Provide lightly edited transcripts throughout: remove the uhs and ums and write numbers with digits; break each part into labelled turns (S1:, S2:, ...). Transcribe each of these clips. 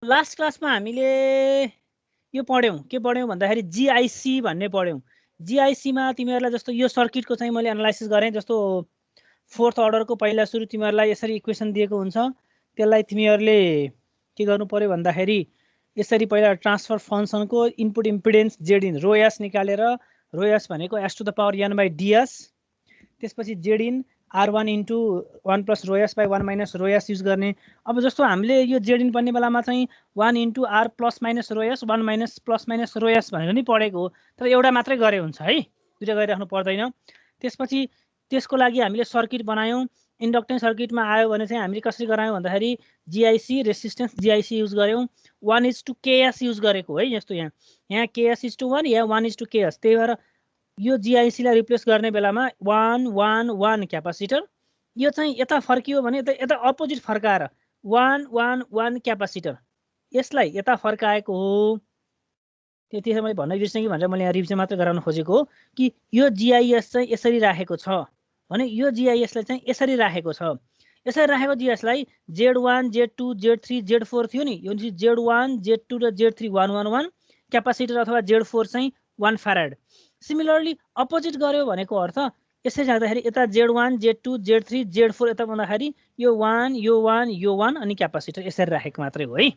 S1: Last क्लासमा हामीले यो पढ्यौँ के पढ्यौँ भन्दाखेरि जिआइसी भन्ने पढ्यौँ। जिआइसीमा तिमीहरूलाई जस्तो यो सर्किटको चाहिँ मैले एनालाइसिस गरेँ। जस्तो फोर्थ अर्डरको पहिला सुरु तिमीहरूलाई यसरी इक्वेसन दिएको हुन्छ, त्यसलाई तिमीहरूले के गर्नु पर्यो भन्दाखेरि यसरी पहिला ट्रान्सफर फङ्सनको input impedance Z in rho S निकालेर, रो एस भनेको S to the power N by D S, त्यसपछि Z in R1 into 1 plus rho S by 1 minus rho S use गर्ने। अब जस्तो हामीले यो जेड इन पर्ने बेलामा चाहिँ 1 into R plus minus rho S 1 minus plus minus rho S भनेर नि पढेको हो, तर एउटा मात्रै गरे हुन्छ है, दुईवटा गरिराख्नु पर्दैन। त्यसपछि त्यसको लागि हामीले सर्किट बनायौँ। इन्डक्टेन्स सर्किटमा आयो भने चाहिँ हामीले कसरी गरायौँ भन्दाखेरि जिआइसी रेसिस्टेन्स जिआइसी युज गऱ्यौँ। 1:KS युज गरेको है। जस्तो यहाँ KS is to 1 yeah 1:KS, त्यही भएर यो जिआइसीलाई रिप्लेस गर्ने बेलामा 1 1 1 क्यापासिटर, यो चाहिँ यता फर्कियो भने यता अपोजिट फर्काएर 1 1 1 क्यापासिटर, यसलाई यता फर्काएको हो। त्यतिखेर मैले भन्न बिर्सेँ कि भनेर मैले यहाँ रिभिजन मात्र गराउन खोजेको हो कि यो जिआइएस चाहिँ यसरी राखेको छ भने यो जिआइएसलाई चाहिँ यसरी राखेको छ। यसरी राखेको जिआइएसलाई Z1 Z2 Z3 Z4 थियो नि, यो चाहिँ Z1 Z2 र Z3 1 1 1 क्यापासिटर अथवा Z4 चाहिँ 1 फ्याराड। सिमिलरली अपोजिट गर्यो भनेको अर्थ यसरी राख्दाखेरि यता Z1 Z2 Z3 Z4 यता भन्दाखेरि यो 1 यो 1 यो 1 अनि क्यापासिटर यसरी राखेको मात्रै हो है।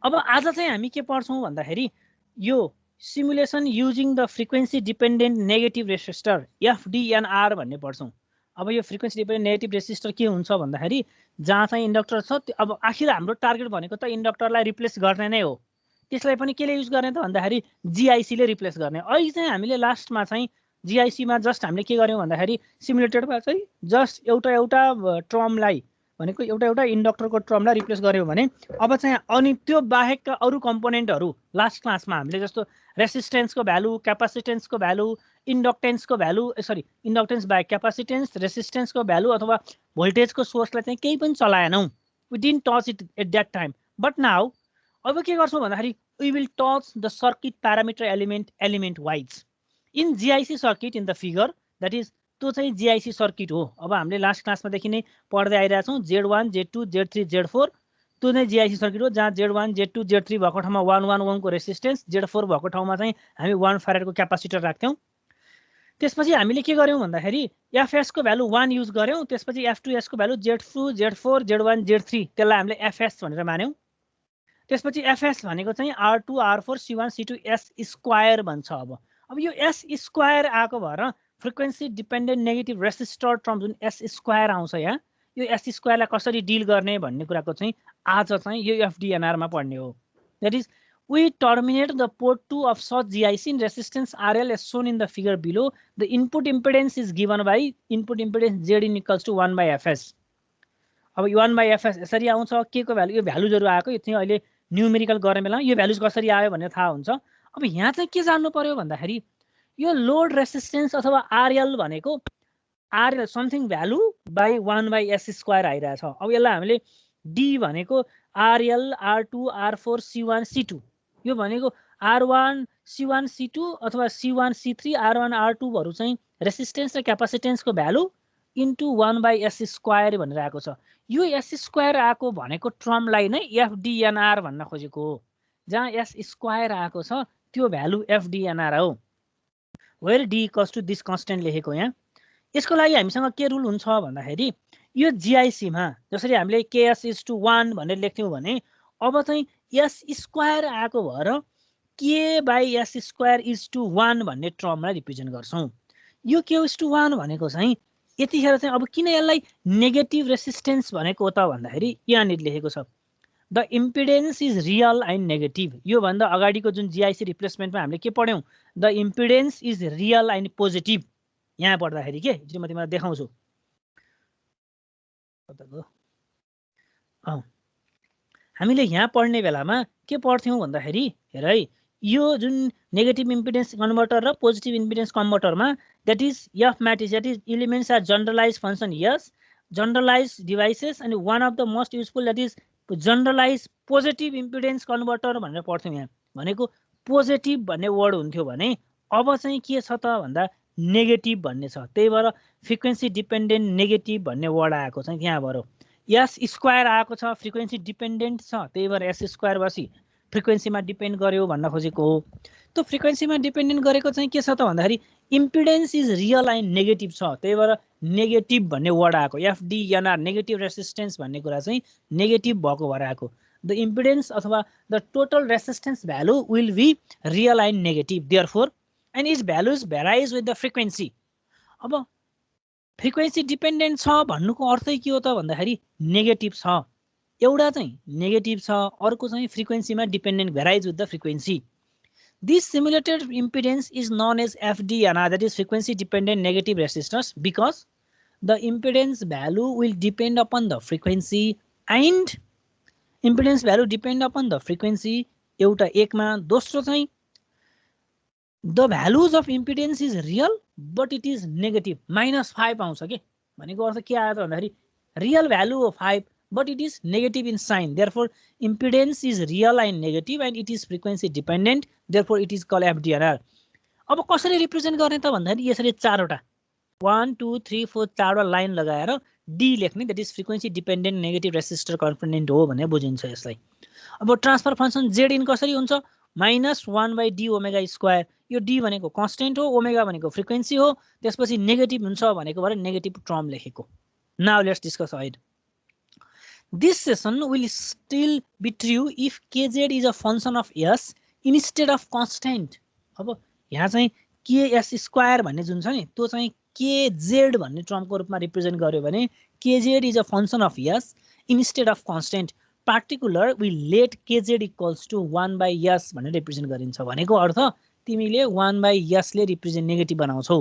S1: अब आज चाहिँ हामी के पढ्छौँ भन्दाखेरि यो simulation using the frequency dependent negative resistor FDNR भन्ने पढ्छौँ। अब यो फ्रिक्वेन्सी डिपेन्डेन्ट नेगेटिभ रेसिस्टर के हुन्छ भन्दाखेरि जहाँ चाहिँ इन्डक्टर छ, अब आखिर हाम्रो टार्गेट भनेको त इन्डक्टरलाई रिप्लेस गर्ने नै हो। त्यसलाई पनि केले युज गर्ने त भन्दाखेरि जिआइसीले रिप्लेस गर्ने। अहिले चाहिँ हामीले लास्टमा चाहिँ जिआइसीमा जस्ट हामीले के गर्यौँ भन्दाखेरि सिमुलेटेडमा चाहिँ जस्ट एउटा ट्रमलाई भनेको एउटा इन्डक्टरको ट्रमलाई रिप्लेस गर्यौँ भने अब चाहिँ अनि त्यो बाहेकका अरू कम्पोनेन्टहरू लास्ट क्लासमा हामीले जस्तो रेसिस्टेन्सको भ्यालु, क्यापासिटेन्सको भ्यालु, इन्डक्टेन्सको भ्यालु, सरी इन्डक्टेन्स बाहेक क्यापासिटेन्स, रेसिस्टेन्सको भ्यालु अथवा भोल्टेजको सोर्सलाई चाहिँ केही पनि चलाएनौँ। We didn't touch it at that time, but now अब के गर्छौँ भन्दाखेरि we will touch the circuit parameter element wise in GIC circuit in the figure, that is त्यो चाहिँ GIC सर्किट हो। अब हामीले लास्ट क्लासमा देखि नै पढ्दै आइरहेछौँ Z1 Z2 Z3 Z4 त्यो नै GIC सर्किट हो, जहाँ Z1 Z2 Z3 भएको ठाउँमा 1 1 1 को रेसिस्टेन्स, Z4 भएको ठाउँमा चाहिँ हामी 1 फ्याराडको क्यापासिटर राख्थ्यौँ। त्यसपछि हामीले के गर्यौँ भन्दाखेरि FS को भ्यालु 1 युज गर्यौँ। त्यसपछि F2S को value Z2 Z4 Z1 Z3 त्यसलाई हामीले FS भनेर मान्यौँ। त्यसपछि FS भनेको चाहिँ R2 R4 C1 C2 S square भन्छ। अब यो S स्क्वायर आएको भएर frequency dependent negative resistor term जुन S स्क्वायर आउँछ यहाँ, यो S स्क्वायरलाई कसरी डिल गर्ने भन्ने कुराको चाहिँ आज चाहिँ यो FDNR मा पढ्ने हो। That is we terminate the port 2 of such GIC in resistance RL as shown in the figure below. The input impedance is given by input impedance Z in equals to 1 by FS. अब 1 by FS यसरी आउँछ। के को value, यो भ्यालुजहरू आएको, यो चाहिँ अहिले न्युमेरिकल गर्ने बेला यो भ्यालुज कसरी आयो भनेर थाहा हुन्छ। अब यहाँ चाहिँ के जान्नु पर्यो भन्दाखेरि यो लोड रेसिस्टेन्स अथवा RL भनेको RL something value by 1 by S square आइरहेछ। अब यसलाई हामीले D भनेको RL R2 R4 C1 C2, यो भनेको R1 C1 C2 अथवा C1 C3 R1 R2हरू चाहिँ रेसिस्टेन्स र क्यापासिटेन्सको value into 1 by S square भनेर आएको छ। यो S स्क्वायर आएको भनेको ट्रमलाई नै FDNR भन्न खोजेको हो। जहाँ S स्क्वायर आएको छ त्यो भ्यालु FDNR हो, where D equals to this constant लेखेको यहाँ। यसको लागि हामीसँग के रुल हुन्छ भन्दाखेरि यो GIC मा जसरी हामीले KS इज टु 1 भनेर लेख्थ्यौँ भने अब चाहिँ S स्क्वायर आएको भएर K by S square is to 1 भन्ने ट्रमलाई रिप्रेजेन्ट गर्छौँ। यो K इज टु 1 भनेको चाहिँ यतिखेर चाहिँ अब किन यसलाई नेगेटिभ रेसिस्टेन्स भनेको त भन्दाखेरि यहाँनिर लेखेको छ the impedance is real and negative. यो भन्दा अगाडिको जुन GIC रिप्लेसमेन्टमा हामीले के पढ्यौँ, the impedance is real and positive. यहाँ पढ्दाखेरि के म तिमीलाई देखाउँछु। हामीले यहाँ पढ्ने बेलामा के पढ्थ्यौँ भन्दाखेरि हेर है, यो जुन नेगेटिभ इम्पिडेन्स कन्भर्टर र पोजिटिभ इम्पिडेन्स कन्भर्टरमा that is F matrix, that is elements are generalize function यस, generalize devices and one of the most useful that is generalize positive impedance converter भनेर पढ्थ्यौँ। यहाँ भनेको पोजिटिभ भन्ने वर्ड हुन्थ्यो भने अब चाहिँ के छ त भन्दा नेगेटिभ भन्ने छ। त्यही भएर फ्रिक्वेन्सी डिपेन्डेन्ट नेगेटिभ भन्ने वर्ड आएको छ त्यहाँबाट। एस स्क्वायर आएको छ, फ्रिक्वेन्सी डिपेन्डेन्ट छ, त्यही भएर एस स्क्वायर बसी फ्रिक्वेन्सीमा डिपेन्ड गर्यो भन्न खोजेको हो। त्यो फ्रिक्वेन्सीमा डिपेन्डेन्ट गरेको चाहिँ के छ त भन्दाखेरि impedance is real and negative छ, त्यही भएर नेगेटिभ भन्ने वर्ड आएको। एफडिएनआर नेगेटिभ रेसिस्टेन्स भन्ने कुरा चाहिँ नेगेटिभ भएको भएर आएको। द इम्पिडेन्स अथवा the total resistance value will be real and negative, therefore and is values varies with the frequency. अब फ्रिक्वेन्सी डिपेन्डेन्ट छ भन्नुको अर्थै के हो त भन्दाखेरि नेगेटिभ छ, एउटा चाहिँ नेगेटिभ छ, अर्को चाहिँ फ्रिक्वेन्सीमा dependent varies with the frequency. This simulated impedance is known as FDNR, that is frequency dependent negative resistors, because the impedance value will depend upon the frequency and impedance value depend upon the frequency एउटा एकमा। दोस्रो चाहिँ the values of impedance is real but it is negative, -5 आउँछ के भनेको अर्थ के आयो त भन्दाखेरि रियल भ्यालु हो 5 but it is negative in sign, therefore impedance is real and negative and it is frequency dependent, therefore it is called FDNR. अब कसरी रिप्रेजेन्ट गर्ने त भन्दाखेरि यसरी चारवटा 1 2 3 4 चारवटा लाइन लगाएर डी लेख्ने, that is frequency dependent negative resistor component हो भनेर बुझिन्छ यसलाई। अब ट्रान्सफर फंक्सन जेड इन कसरी हुन्छ, -1/d ओमेगा स्क्वायर, यो डी भनेको कन्स्टेन्ट हो, ओमेगा भनेको फ्रिक्वेन्सी हो, त्यसपछि नेगेटिभ हुन्छ भनेको भएर नेगेटिभ टर्म लेखेको। Now let's discuss ahead. This session will still be true if kz is a function of s instead of constant. अब यहाँ चाहिँ ks स्क्वायर भन्ने जुन छ नि त्यो चाहिँ kz भन्ने टर्मको रूपमा रिप्रेजेन्ट गर्यो भने kz is a function of s instead of constant. Particular we let kz equals to 1/s भनेर रिप्रेजेन्ट गरिन्छ भनेको अर्थ तिमीले 1/s ले रिप्रेजेन्ट नेगेटिभ बनाउँछौ,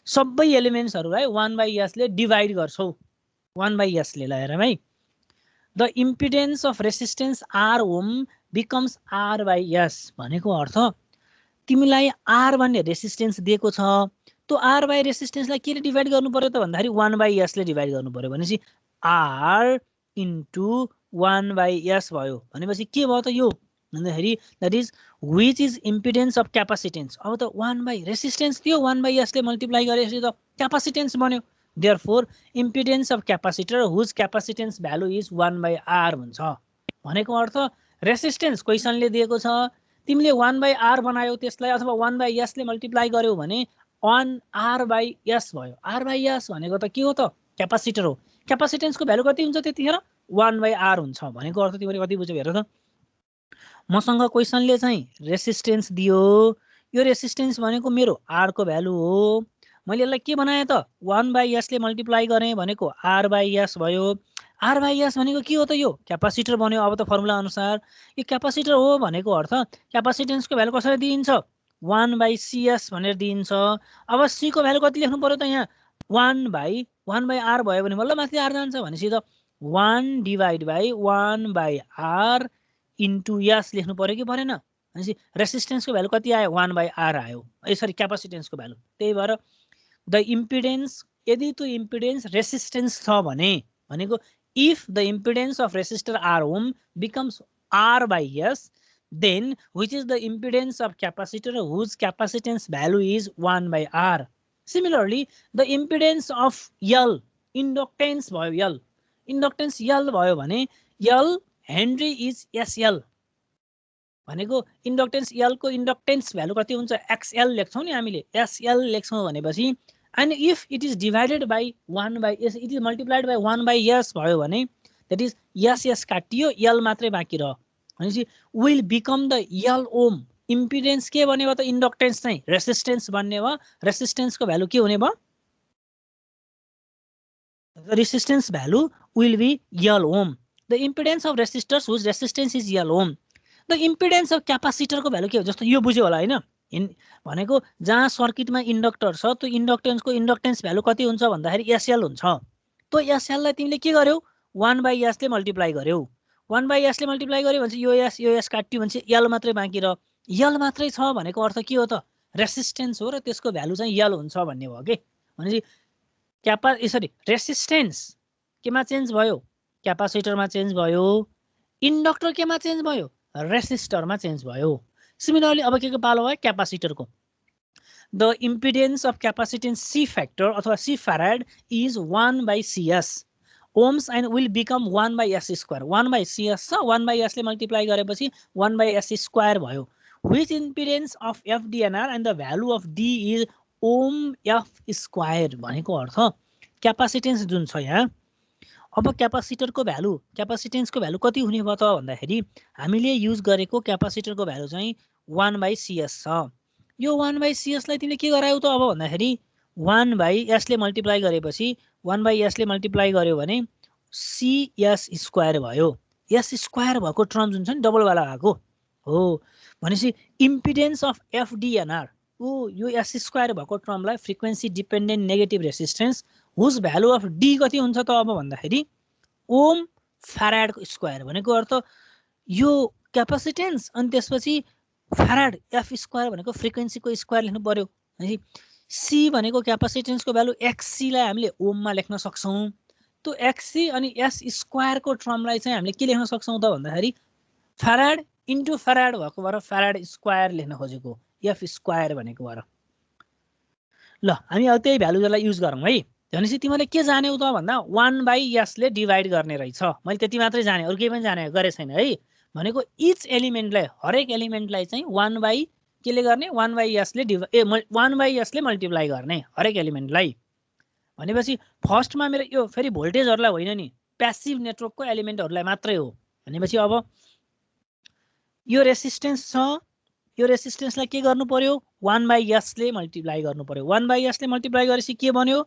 S1: सबै एलिमेन्ट्सहरुलाई 1/s ले डिवाइड गर्छौ, 1/s ले लगाएर है। The impedance of resistance R ohm becomes R/s भनेको अर्थ तिमीलाई R भन्ने रेसिस्टेन्स दिएको छ, त्यो R बाइ रेसिस्टेन्सलाई केले डिवाइड गर्नु पर्यो त भन्दाखेरि 1/s ले डिवाइड गर्नु पर्यो भनेपछि R * 1/s भयो भनेपछि के भयो त यो भन्दाखेरि that is which is impedance of capacitance. अब त 1 रेसिस्टेन्स थियो 1/s ले मल्टिप्लाई गरेपछि त क्यापासिटेन्स बन्यो, therefore impedance of capacitor whose capacitance value is 1/r हुन्छ भनेको अर्थ रेसिस्टेन्स क्वेशनले दिएको छ, तिमीले 1/r बनायौ त्यसलाई अथवा 1/s ले मल्टिप्लाई गर्यौ भने 1r/s भयो। r/s भनेको त के हो त क्यापासिटर हो, क्यापासिटेन्सको भ्यालु कति हुन्छ त्यतिखेर 1/r हुन्छ भनेको अर्थ तिमीले कति बुझ्यौ हेर त। मसँग क्वेशनले चाहिँ रेसिस्टेन्स दियो, यो रेसिस्टेन्स भनेको मेरो r को भ्यालु हो, मैले यसलाई के बनाए त 1/s ले मल्टिप्लाई गरेँ भनेको r/s भयो। r/s भनेको के हो त यो क्यापासिटर बन्यो। अब त फर्मुला अनुसार यो क्यापासिटर हो भनेको अर्थ क्यापासिटेन्सको भ्यालु कसरी दिइन्छ 1/cs भनेर दिइन्छ। अब c को भ्यालु कति लेख्नु पर्यो त यहाँ 1/1/r भयो भने बल्ल माथि r जान्छ भनेपछि त 1/1/r * s लेख्नु पर्यो कि परेन भनेपछि रेसिस्टेन्सको भ्यालु कति आयो 1/r आयो, यसरी क्यापासिटेन्सको भ्यालु। त्यही भएर द इम्पिडेन्स यदि त्यो इम्पिडेन्स रेसिस्टेन्स छ भने भनेको if the impedance of resistor R ohm becomes R/s then which is the impedance of capacitor whose capacitance value is 1/r. Similarly the impedance of L inductance भयो, L inductance L भयो भने L Henry is SL भनेको inductance L को inductance value कति हुन्छ XL लेख्छौं नि हामीले, SL लेख्छौं भनेपछि and if it is divided by 1/s it is multiplied by 1/s भयो भने that is s काटियो L मात्रै बाँकी रह्यो भनेपछि will become the L ohm impedance के बन्ने भयो त इन्डक्टेन्स चाहिँ रेसिस्टेन्स बन्ने भयो, रेसिस्टेन्सको भ्यालु के हुने भयो the resistance value will be L ohm. The impedance of resistors whose resistance is L ohm. The impedance of capacitor को भ्यालु के हो जस्तो यो बुझ्यो होला हैन भनेको जहाँ सर्किटमा इन्डक्टर छ त्यो इन्डक्टेन्सको इन्डक्टेन्स भ्यालु कति हुन्छ भन्दाखेरि SL हुन्छ। त्यो SL लाई तिमीले के गर्यौ 1/s ले मल्टिप्लाई गर्यौ, 1/s ले मल्टिप्लाई गर्यो भने यो s काट्यो भने L मात्रै बाँकी रह्यो, L मात्रै छ भनेको अर्थ के हो त रेसिस्टेन्स हो र त्यसको भ्यालु चाहिँ L हुन्छ भन्ने भयो के। भनेपछि रेसिस्टेन्स केमा चेन्ज भयो क्यापासिटरमा चेन्ज भयो, इन्डक्टर केमा चेन्ज भयो रेसिस्टरमा चेन्ज भयो। सिमिलरली अब के को पालो भयो क्यापासिटरको। The impedance of capacitance C factor अथवा C farad is 1/cs ohms and will become 1/s square. 1/cs छ 1/s ले मल्टिप्लाई गरेपछि 1/s square भयो. Which impedance of FDNR and the value of D is ohm f square भनेको अर्थ क्यापासिटेन्स जुन छ यहाँ. अब क्यापासिटरको भ्यालु क्यापासिटेन्सको भ्यालु कति हुने भयो त भन्दाखेरि हामीले युज गरेको क्यापासिटरको भ्यालु चाहिँ 1/cs छ. यो 1/cs लाई तिमीले के गरायौ त अब भन्दाखेरि 1/s ले मल्टिप्लाई गरेपछि 1/s ले मल्टिप्लाई गर्यो भने cs स्क्वायर भयो. s स्क्वायर भएको टर्म जुन छ नि डबल वाला भएको हो भनेपछि इम्पिडेन्स अफ FDNR यो s स्क्वायर भएको टर्मलाई frequency dependent negative resistance whose value of d कति हुन्छ त अब भन्दाखेरि ओम फ्याराडको स्क्वायर भनेको अर्थ यो क्यापासिटेन्स अनि त्यसपछि फ्याराड f स्क्वायर भनेको फ्रिक्वेन्सीको स्क्वायर लेख्नु पर्यो. c भनेको क्यापासिटेन्सको भ्यालु xc लाई हामीले ओममा लेख्न सक्छौं. त्यो xc अनि s स्क्वायरको टर्मलाई चाहिँ हामीले के लेख्न सक्छौं त भन्दाखेरि फ्याराड इन्टु फ्याराड भएको भएर फ्याराड स्क्वायर लेख्न खोजेको f स्क्वायर भनेको भएर. ल हामी अब त्यही भ्यालुलाई युज गरौँ है. भनेपछि तिमीले के जान्यौ त भन्दा 1/s ले डिभाइड गर्ने रहेछ. मैले त्यति मात्रै जाने अरु केही पनि जाने गरे छैन है. भनेको इच एलिमेन्टलाई हरेक एलिमेन्टलाई चाहिँ 1 के ले गर्ने 1/s ले 1/s ले मल्टिप्लाई गर्ने हरेक एलिमेन्टलाई. भनेपछि फर्स्टमा मेरो यो फेरि भोल्टेजहरुलाई होइन नि प्यासिभ नेटवर्कको एलिमेन्टहरुलाई मात्रै हो. भनेपछि अब यो रेसिस्टेन्स छ यो रेसिस्टेन्सलाई के गर्नु पर्यो 1/s ले मल्टिप्लाई गर्नु पर्यो. 1/s ले मल्टिप्लाई गरेपछि के बन्यो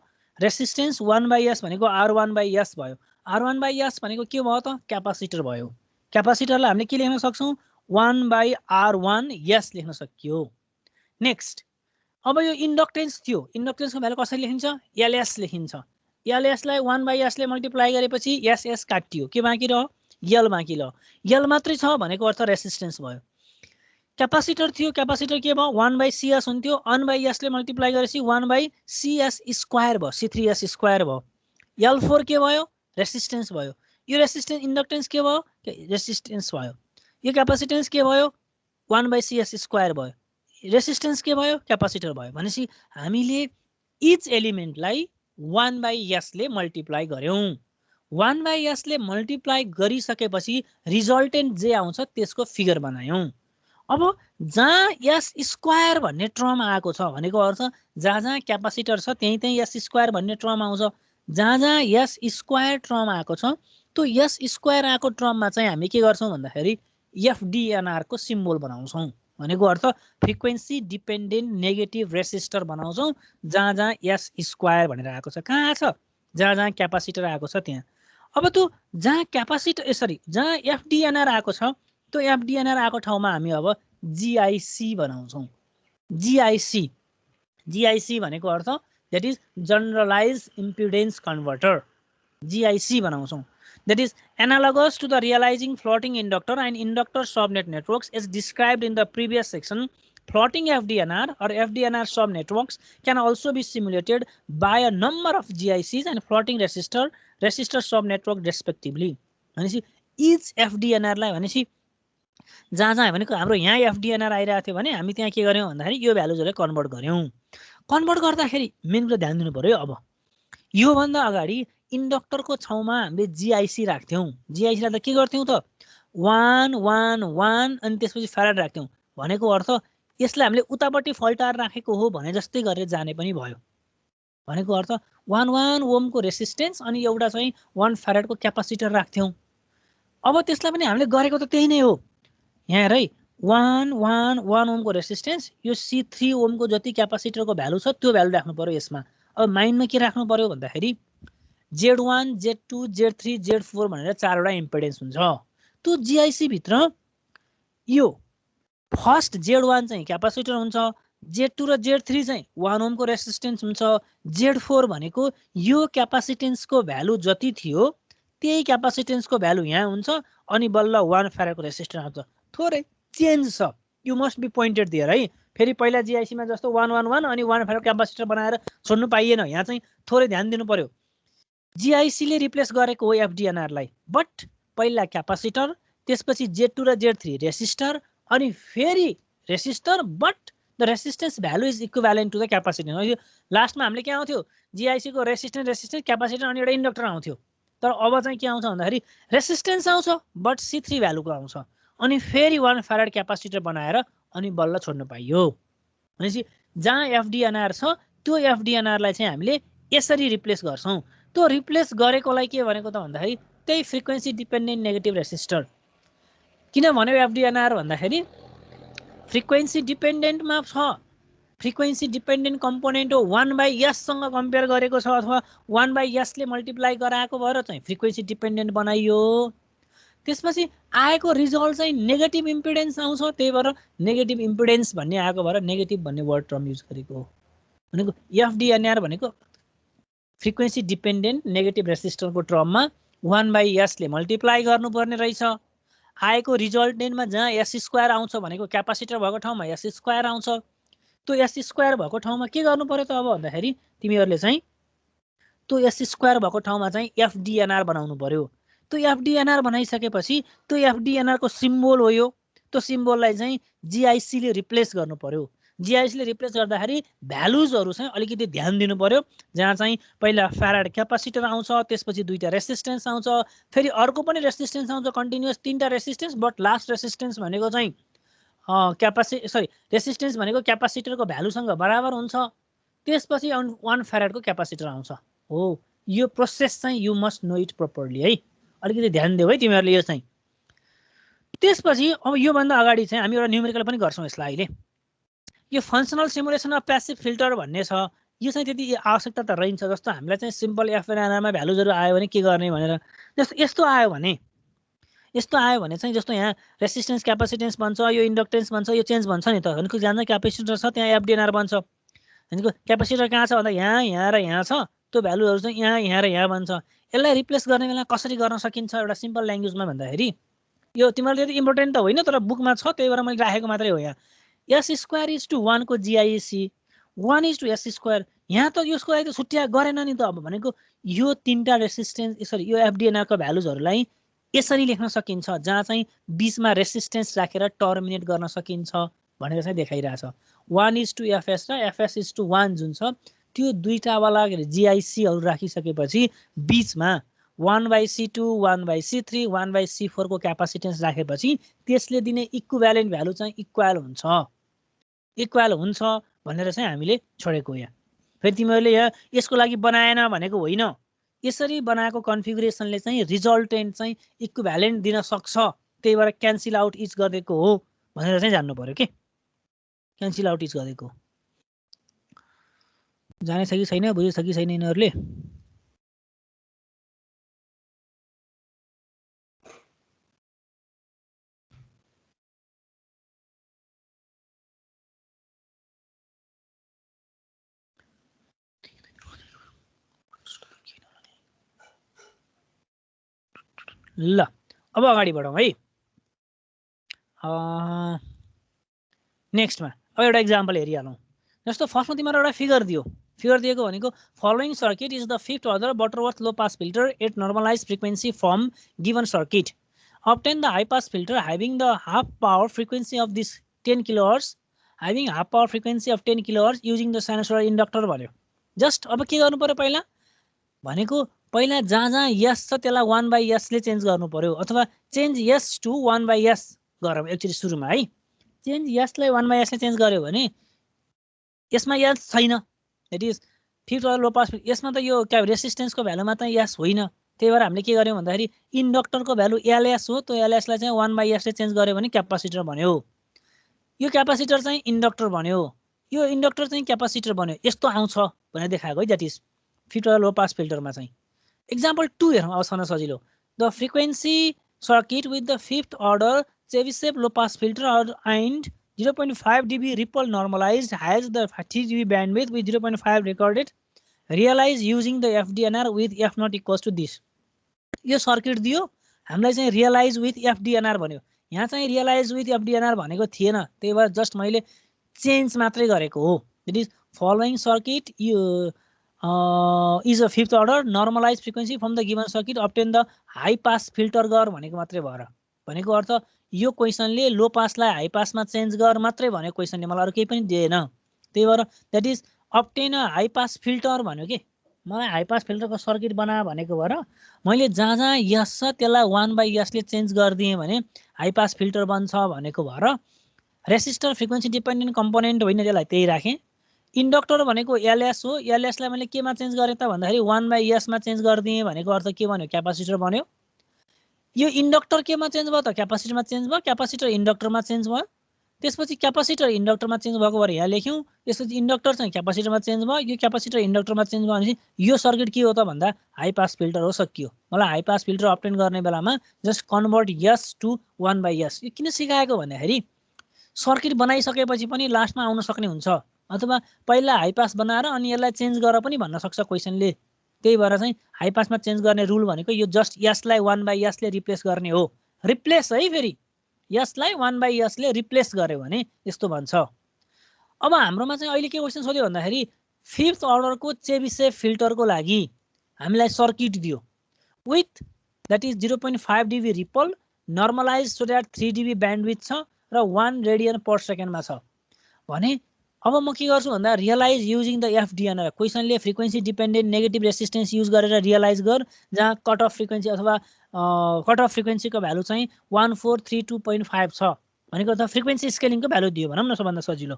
S1: रेसिस्टेन्स 1/s भनेको R1/s भयो. R1/s भनेको के भयो त क्यापासिटर भयो. क्यापासिटरलाई हामीले के लेख्न सक्छौं 1/R1s लेख्न सकियो. नेक्स्ट अब यो इन्डक्टेन्स थियो. इन्डक्टेन्सको भ्यालु कसरी लेखिन्छ ls लेखिन्छ. ls लाई 1/s ले मल्टिप्लाई गरेपछि ss काटियो. के बाँकी रह्यो l बाँकी रह्यो. l मात्रै छ भनेको अर्थ रेसिस्टेन्स भयो. क्यापासिटर थियो क्यापासिटर के भयो 1/cs हुन्थ्यो 1/s ले मल्टिप्लाई गरेपछि 1/cs स्क्वायर भयो c3s स्क्वायर भयो. l4 के भयो रेसिस्टेन्स भयो. यो रेसिस्टेन्स इन्डक्टेन्स के भयो रेसिस्टेन्स भयो. यो क्यापासिटेन्स के भयो 1/cs स्क्वायर भयो. रेसिस्टेन्स के भयो क्यापासिटर भयो. भनेपछि हामीले इच एलिमेन्टलाई 1/s ले मल्टिप्लाई गर्यौं. 1/s ले मल्टिप्लाई गरिसकेपछि रिजल्टेन्ट जे आउँछ त्यसको फिगर बनायौं. अब जहाँ s स्क्वायर भन्ने टर्म आएको छ भनेको अर्थ जहाँ जहाँ क्यापासिटर छ त्यही त्यही s स्क्वायर भन्ने टर्म आउँछ. जहाँ जहाँ s स्क्वायर टर्म आएको छ त्यो s स्क्वायर आएको टर्ममा चाहिँ हामी के गर्छौं भन्दाखेरि FDNR को सिम्बल बनाउँछौं. भनेको अर्थ फ्रिक्वेन्सी डिपेन्डेन्ट नेगेटिभ रेसिस्टर बनाउँछौं जहाँ जहाँ s स्क्वायर भनेर आएको छ. कहाँ छ जहाँ जहाँ क्यापासिटर आएको छ त्यहाँ. अब त्यो जहाँ क्यापासिटर जहाँ FDNR आएको छ त्यो FDNR आएको ठाउँमा हामी अब GIC बनाउँछौं. GIC भनेको अर्थ that is generalized impedance converter. GIC बनाउँछौं. That is analogous to the realizing floating inductor and inductor subnet networks as described in the previous section. Floating FDNR or FDNR subnetworks can also be simulated by a number of GICs and floating resistor subnetwork respectively. भनेपछि each FDNR लाई भनेपछि जहाँ जहाँ भनेको हाम्रो यहाँ FDNR आइरहेको थियो भने हामी त्यहाँ के गर्यौं भन्दाखेरि यो भ्यालुजहरुलाई कन्भर्ट गर्यौं. कन्भर्ट गर्दाखेरि मेन कुरा ध्यान दिनु पर्यो. अब यो भन्दा अगाडि इन्डक्टरको छाउमा हामीले GIC राख्थ्यौं. GIC राख्दा के गर्थ्यौं त 1 1 1 अनि त्यसपछि फ्याराड राख्थ्यौं. भनेको अर्थ यसलाई हामीले उतापट्टि फल्टार राखेको हो भने जस्तै गरेर जाने पनि भयो. भनेको अर्थ 1 1 ओम को रेसिस्टेन्स अनि एउटा चाहिँ 1 फ्याराड को क्यापासिटर राख्थ्यौं. अब त्यसलाई पनि हामीले गरेको त त्यही नै हो. यहाँ हेर है 1 1 1 ओम को रेसिस्टेन्स यो C3 ओम को जति क्यापासिटरको भ्यालु छ त्यो भ्यालु राख्नु पर्यो यसमा. अब माइनमा के राख्नु पर्यो भन्दाखेरि Z1 Z2 Z3 Z4 भनेर चारवटा इम्पिडेन्स हुन्छ. त्यो GIC भित्र यो फर्स्ट Z1 चाहिँ क्यापासिटर हुन्छ. Z2 र Z3 चाहिँ 1 ओम को रेसिस्टेन्स हुन्छ. Z4 भनेको यो क्यापासिटेन्सको भ्यालु जति थियो त्यही क्यापासिटेन्सको भ्यालु यहाँ हुन्छ अनि बल्ल 1 फ्याराडको रेसिस्टर आउँछ. थोरै चेन्ज छ. You must be pointed there है. फेरि पहिला GIC मा जस्तो 1 1 1 अनि 1 फ्याराड क्यापासिटर बनाएर छोड्नु पाइएन. यहाँ चाहिँ थोरै ध्यान दिनु पर्यो. GIC ले रिप्लेस गरेको हो FDNR लाई. बट पहिला क्यापासिटर त्यसपछि Z2 र Z3 रेसिस्टर अनि फेरि resistor but the resistance value is equivalent to the capacitance. लास्टमा हामीले के आउँथ्यो GIC को रेसिस्टेन्स क्यापासिटर अनि एउटा इन्डक्टर आउँथ्यो. तर अब चाहिँ के आउँछ भन्दाखेरि रेसिस्टेन्स आउँछ बट C3 भ्यालुको आउँछ अनि फेरि 1 फ्याराड क्यापासिटर बनाएर अनि बल्ल छोड्नु पाइयो भनेपछि जहाँ FDNR छ त्यो FDNR लाई चाहिँ हामीले यसरी रिप्लेस गर्छौं त्यो रिप्लेस गरेकोलाई के भनेको त भन्दाखेरि त्यही फ्रिक्वेन्सी डिपेन्डेन्ट नेगेटिभ रेसिस्टर किन भन्यो FDNR भन्दाखेरि फ्रिक्वेन्सी डिपेन्डेन्टमा छ फ्रिक्वेन्सी डिपेन्डेन्ट कम्पोनेन्ट हो 1/s सँग कम्पेयर गरेको छ अथवा 1/s ले मल्टिप्लाई गराएको भएर चाहिँ फ्रिक्वेन्सी डिपेन्डेन्ट बनाइयो त्यसपछि आएको रिजल्ट चाहिँ नेगेटिभ इम्पिडेन्स आउँछ त्यही भएर नेगेटिभ इम्पिडेन्स भन्ने आएको भएर नेगेटिभ भन्ने वर्ड टर्म युज गरेको हो भनेको FDNR भनेको फ्रिक्वेन्सी डिपेन्डेन्ट नेगेटिभ रेसिस्टरको टर्ममा 1/s ले मल्टिप्लाई गर्नुपर्ने रहेछ आएको रिजल्टेन्टमा जहाँ S² आउँछ भनेको क्यापासिटर भएको ठाउँमा S² आउँछ त्यो S² भएको ठाउँमा के गर्नु पर्यो त अब भन्दाखेरि तिमीहरूले चाहिँ त्यो S² भएको ठाउँमा चाहिँ FDNR बनाउनु पर्यो त्यो FDNR बनाइसकेपछि त्यो FDNR को सिम्बोल हो यो त्यो सिम्बोललाई चाहिँ GIC ले रिप्लेस गर्नु पर्यो GIC ले रिप्लेस गर्दाखेरि भ्यालुजहरु चाहिँ अलिकति ध्यान दिनु पर्यो जहाँ चाहिँ पहिला फ्याराड क्यापासिटर आउँछ त्यसपछि दुईटा रेसिस्टेन्स आउँछ फेरि अर्को पनि रेसिस्टेन्स आउँछ कन्टिन्युअस तीनटा रेसिस्टेन्स बट लास्ट रेसिस्टेन्स भनेको चाहिँ रेसिस्टेन्स भनेको क्यापासिटरको भ्यालुसँग बराबर हुन्छ त्यसपछि 1 फ्याराडको क्यापासिटर आउँछ हो यो प्रोसेस चाहिँ you must know it properly है अलिकति ध्यान देऊ है तिमीहरूले यो चाहिँ त्यसपछि अब यो भन्दा अगाडि चाहिँ हामी एउटा न्युमेरिकल पनि गर्छौं यसलाई अहिले यो फंक्सनल सिमुलेसन अफ प्यासिभ फिल्टर भन्ने छ यो चाहिँ त्यति आवश्यकता त रहन्छ जस्तो हामीलाई चाहिँ सिम्पल FNR मा भ्यालुजहरु आयो भने के गर्ने भनेर जस्तो यस्तो आयो भने चाहिँ जस्तो यहाँ रेसिस्टेन्स क्यापासिटेन्स बन्छ यो इन्डक्टेन्स बन्छ यो चेन्ज बन्छ नि त भनेको जहाँ क्यापासिटर छ त्यहाँ FDNR बन्छ भनेको क्यापासिटर कहाँ छ भन्दा यहाँ र यहाँ छ त्यो भ्यालुहरु चाहिँ यहाँ र यहाँ बन्छ यसलाई रिप्लेस गर्ने बेला कसरी गर्न सकिन्छ एउटा सिम्पल ल्याङ्ग्वेजमा भन्दाखेरि यो तिमीहरुले त्यति इम्पोर्टेन्ट त होइन तर बुकमा छ त्यही भएर मैले राखेको मात्रै हो यहाँ S² 1 को GIC 1 S². यहाँ त यसको लागि त छुट्या गरेन नि त अब भनेको यो तीनटा रेसिस्टेन्स यो FDNR को भ्यालुजहरुलाई यसरी लेख्न सकिन्छ जहाँ चाहिँ बीचमा रेसिस्टेन्स राखेर टर्मिनेट गर्न सकिन्छ भनेर चाहिँ देखाइराछ 1:FS र FS:1 जुन छ त्यो दुईटा वाला GIC हरु राखिसकेपछि बीचमा 1/C2 1/C3 1/C4 को क्यापासिटेन्स राखेपछि त्यसले दिने इक्विभ्यालेन्ट भ्यालु चाहिँ इक्वल हुन्छ भनेर चाहिँ हामीले छोडेको यहाँ फेरि तिमीहरूले यहाँ यसको लागि बनाएन भनेको होइन यसरी बनाएको कन्फिगरेसनले चाहिँ रिजल्टेन्ट चाहिँ इक्विभ्यालेन्ट दिन सक्छ त्यही भएर क्यान्सल आउट इच गरेको हो भनेर चाहिँ जान्नु पर्यो के क्यान्सल आउट इच गरेको जाने छ कि छैन बुझेछ कि छैन यिनीहरूले ल अब अगाडि बढौं है नेक्स्टमा अब एउटा एक्जाम्पल हेरिहालौं जस्तो फर्स्टमा तिमीहरु एउटा फिगर दिएको भनेको following circuit is the fifth order Butterworth low pass filter at normalised frequency from given circuit obtain the high pass filter having the half power frequency of this 10 kilohertz having half power frequency of 10 kilohertz using the sinusoidal inductor भन्यो just अब के गर्नु पर्यो भनेको पहिला जहाँ s छ त्यसलाई 1/s ले चेन्ज गर्नु पर्यो अथवा चेन्ज s टु 1/s गरौँ एक्चुअली सुरुमा है चेन्ज s लाई 1/s ले चेन्ज गर्यो भने यसमा s छैन it is fifth order low pass यसमा त यो रेसिस्टेन्सको भ्यालुमा त s होइन त्यही भएर हामीले के गर्यौं भन्दाखेरि इन्डक्टरको भ्यालु ls हो त्यो ls लाई चाहिँ 1/s ले चेन्ज गर्यो भने क्यापासिटर बन्यो यो क्यापासिटर चाहिँ इन्डक्टर बन्यो यो इन्डक्टर चाहिँ क्यापासिटर बन्यो यस्तो आउँछ भनेर देखाएको है that is fifth order low pass फिल्टरमा चाहिँ एक्जाम्पल 2 हेरौं अब सम्झन सजिलो the frequency circuit with the fifth order Chebyshev low pass filter and 0.5 dB ripple normalized has the 30 dB bandwidth with 0.5 recorded realize using the FDNR with f not equals to this यो circuit दियो हामीलाई चाहिँ realise with FDNR भन्यो यहाँ चाहिँ realise with FDNR भनेको थिएन त्यही भएर जस्ट मैले चेन्ज मात्रै गरेको हो it is following circuit is a fifth order normalized frequency from the given circuit obtain the high pass filter गर भनेको मात्रै भएर भनेको अर्थ यो क्वेशनले लो पासलाई हाई पासमा चेन्ज गर मात्रै भन्यो क्वेशनले मलाई अरु केही पनि दिएन त्यही भएर that is obtain a high pass filter भन्यो के मलाई हाई पास फिल्टरको सर्किट बना भनेको भएर मैले जहाँ जहाँ यस छ त्यसलाई 1/s ले चेन्ज गरिदिएँ भने हाई पास फिल्टर बन्छ भनेको भएर रेसिस्टर फ्रिक्वेन्सी डिपेन्डेन्ट कम्पोनेन्ट होइन त्यसलाई त्यही राखेँ। इन्डक्टर भनेको एलएस हो, एलएसलाई मैले केमा चेन्ज गरेँ त भन्दाखेरि 1/s मा चेन्ज गरिदिएँ भनेको अर्थ के भन्यो, क्यापासिटर बन्यो। यो इन्डक्टर केमा चेन्ज भयो त, क्यापासिटरमा चेन्ज भयो, क्यापासिटर इन्डक्टरमा चेन्ज भयो। त्यसपछि क्यापासिटर इन्डक्टरमा चेन्ज भएको भएर यहाँ लेख्यौँ। त्यसपछि इन्डक्टर चाहिँ क्यापासिटरमा चेन्ज भयो, यो क्यापासिटर इन्डक्टरमा चेन्ज भयो भनेपछि यो सर्किट के हो त भन्दा हाई पास फिल्टर हो, सकियो। मलाई हाई पास फिल्टर अप्टेन गर्ने बेलामा just convert yes to 1/s। यो किन सिकाएको भन्दाखेरि सर्किट बनाइसकेपछि पनि लास्टमा आउन सक्ने हुन्छ, अथवा पहिला हाई पास बनाएर अनि यसलाई चेन्ज गर पनि भन्न सक्छ क्वेसनले। त्यही भएर चाहिँ हाई पासमा चेन्ज गर्ने रुल भनेको यो जस्ट यसलाई 1/s ले रिप्लेस गर्ने हो। रिप्लेस है, फेरि यसलाई 1/s ले रिप्लेस गर्यो भने यस्तो भन्छ। अब हाम्रोमा चाहिँ अहिले के क्वेसन सोध्यो भन्दाखेरि 5th अर्डरको चेबिसेफ फिल्टरको लागि हामीलाई सर्किट दियो with that is 0.5 dB ripple, normalise so that 3 dB bandwidth छ र 1 रेडियन पर सेकेन्डमा छ भने अब म के गर्छु भन्दा रियलाइज युजिङ द एफडिएनआर। क्वेसनले frequency dependent negative resistance use गरेर रियलाइज गर, जहाँ कट अफ फ्रिक्वेन्सी अथवा कट अफ फ्रिक्वेन्सीको भ्यालु चाहिँ 1432.5 छ भनेको त फ्रिक्वेन्सी स्केलिङको भ्यालु दियो भनौँ न, सबभन्दा सजिलो।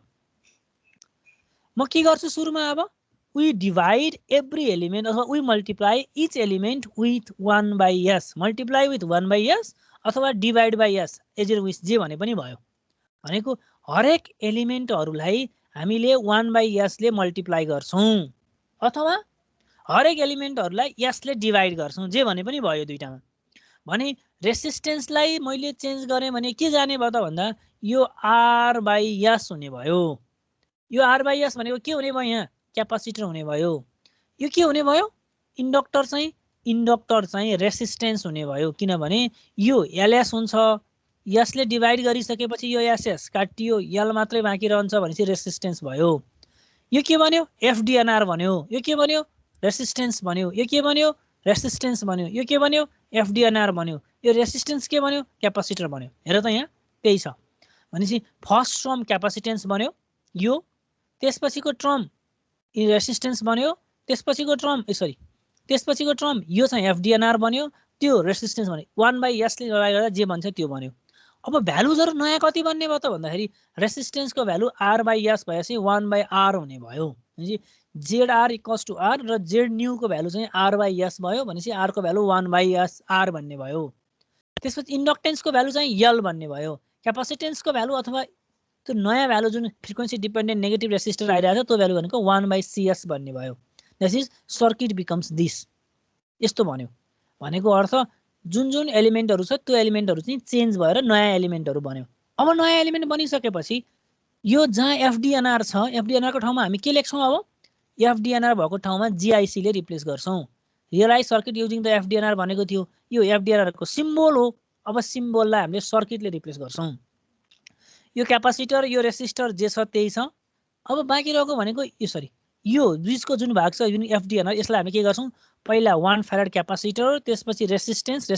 S1: म के गर्छु सुरुमा, अब वी डिभाइड एभ्री एलिमेन्ट अथवा we multiply each element with 1/s, multiply with 1/s अथवा divide by S, as a which जे भने पनि भयो। भनेको हरेक एलिमेन्टहरूलाई हामीले 1/s ले मल्टिप्लाई गर्छौँ अथवा हरेक एलिमेन्टहरूलाई यसले डिभाइड गर्छौँ, जे भने पनि भयो दुईटामा। भने रेसिस्टेन्सलाई मैले चेन्ज गरेँ भने के जाने भयो त भन्दा यो R/s हुने भयो। यो R/s भनेको के हुने भयो, यहाँ क्यापासिटर हुने भयो। यो के हुने भयो, इन्डक्टर चाहिँ रेसिस्टेन्स हुने भयो, किनभने यो एलएस हुन्छ, यसले डिभाइड गरिसकेपछि यो एसएस काटियो, यल मात्रै बाँकी रहन्छ भनेपछि रेसिस्टेन्स भयो। यो के भन्यो, एफडिएनआर भन्यो। यो के भन्यो, रेसिस्टेन्स भन्यो। यो के भन्यो, रेसिस्टेन्स भन्यो। यो के भन्यो, एफडिएनआर भन्यो। यो रेसिस्टेन्स के भन्यो, क्यापासिटर भन्यो। हेर त यहाँ त्यही छ भनेपछि फर्स्ट टर्म क्यापासिटेन्स बन्यो यो, त्यसपछिको टर्म रेसिस्टेन्स बन्यो, त्यसपछिको टर्म यो चाहिँ एफडिएनआर बन्यो, त्यो रेसिस्टेन्स बन्यो। 1/s ले गर्दा जे भन्छ त्यो बन्यो। अब भ्यालुजहरू नयाँ कति बन्ने भयो त भन्दाखेरि रेसिस्टेन्सको भ्यालु R/s भएपछि 1/r हुने भयो। भनेपछि ZR इक्वल्स टु R र जेड न्यूको भ्यालु चाहिँ R/s भयो भनेपछि R को भ्यालु 1/r भन्ने भयो। त्यसपछि इन्डक्टेन्सको भ्यालु चाहिँ यल भन्ने भयो। क्यापासिटेन्सको भ्यालु अथवा त्यो नयाँ भ्यालु जुन फ्रिक्वेन्सी डिपेन्डेन्ट नेगेटिभ रेसिस्टर आइरहेको छ त्यो भ्यालु भनेको 1/cs भन्ने भयो। This is circuit becomes this. यस्तो भन्यो भनेको अर्थ जुन जुन एलिमेन्टहरू छ त्यो एलिमेन्टहरू चाहिँ चेन्ज भएर नयाँ एलिमेन्टहरू बन्यो। अब नयाँ एलिमेन्ट बनिसकेपछि यो जहाँ एफडिएनआर छ, एफडिएनआरको ठाउँमा हामी के लेख्छौँ, अब एफडिएनआर भएको ठाउँमा जिआइसी ले रिप्लेस गर्छौँ। रियलाइज सर्किट युजिङ द एफडिएनआर भनेको थियो, यो एफडिएनआरको सिम्बोल हो। अब सिम्बोललाई हामीले सर्किटले रिप्लेस गर्छौँ। यो क्यापासिटर, यो रेसिस्टर जे छ त्यही छ। अब बाँकी रहेको भनेको यो बिचको जुन भाग छ जुन एफडिएनआर, यसलाई हामी के गर्छौँ, पहिला 1 फेराड क्यापासिटर, त्यसपछि रेसिस्टेन्स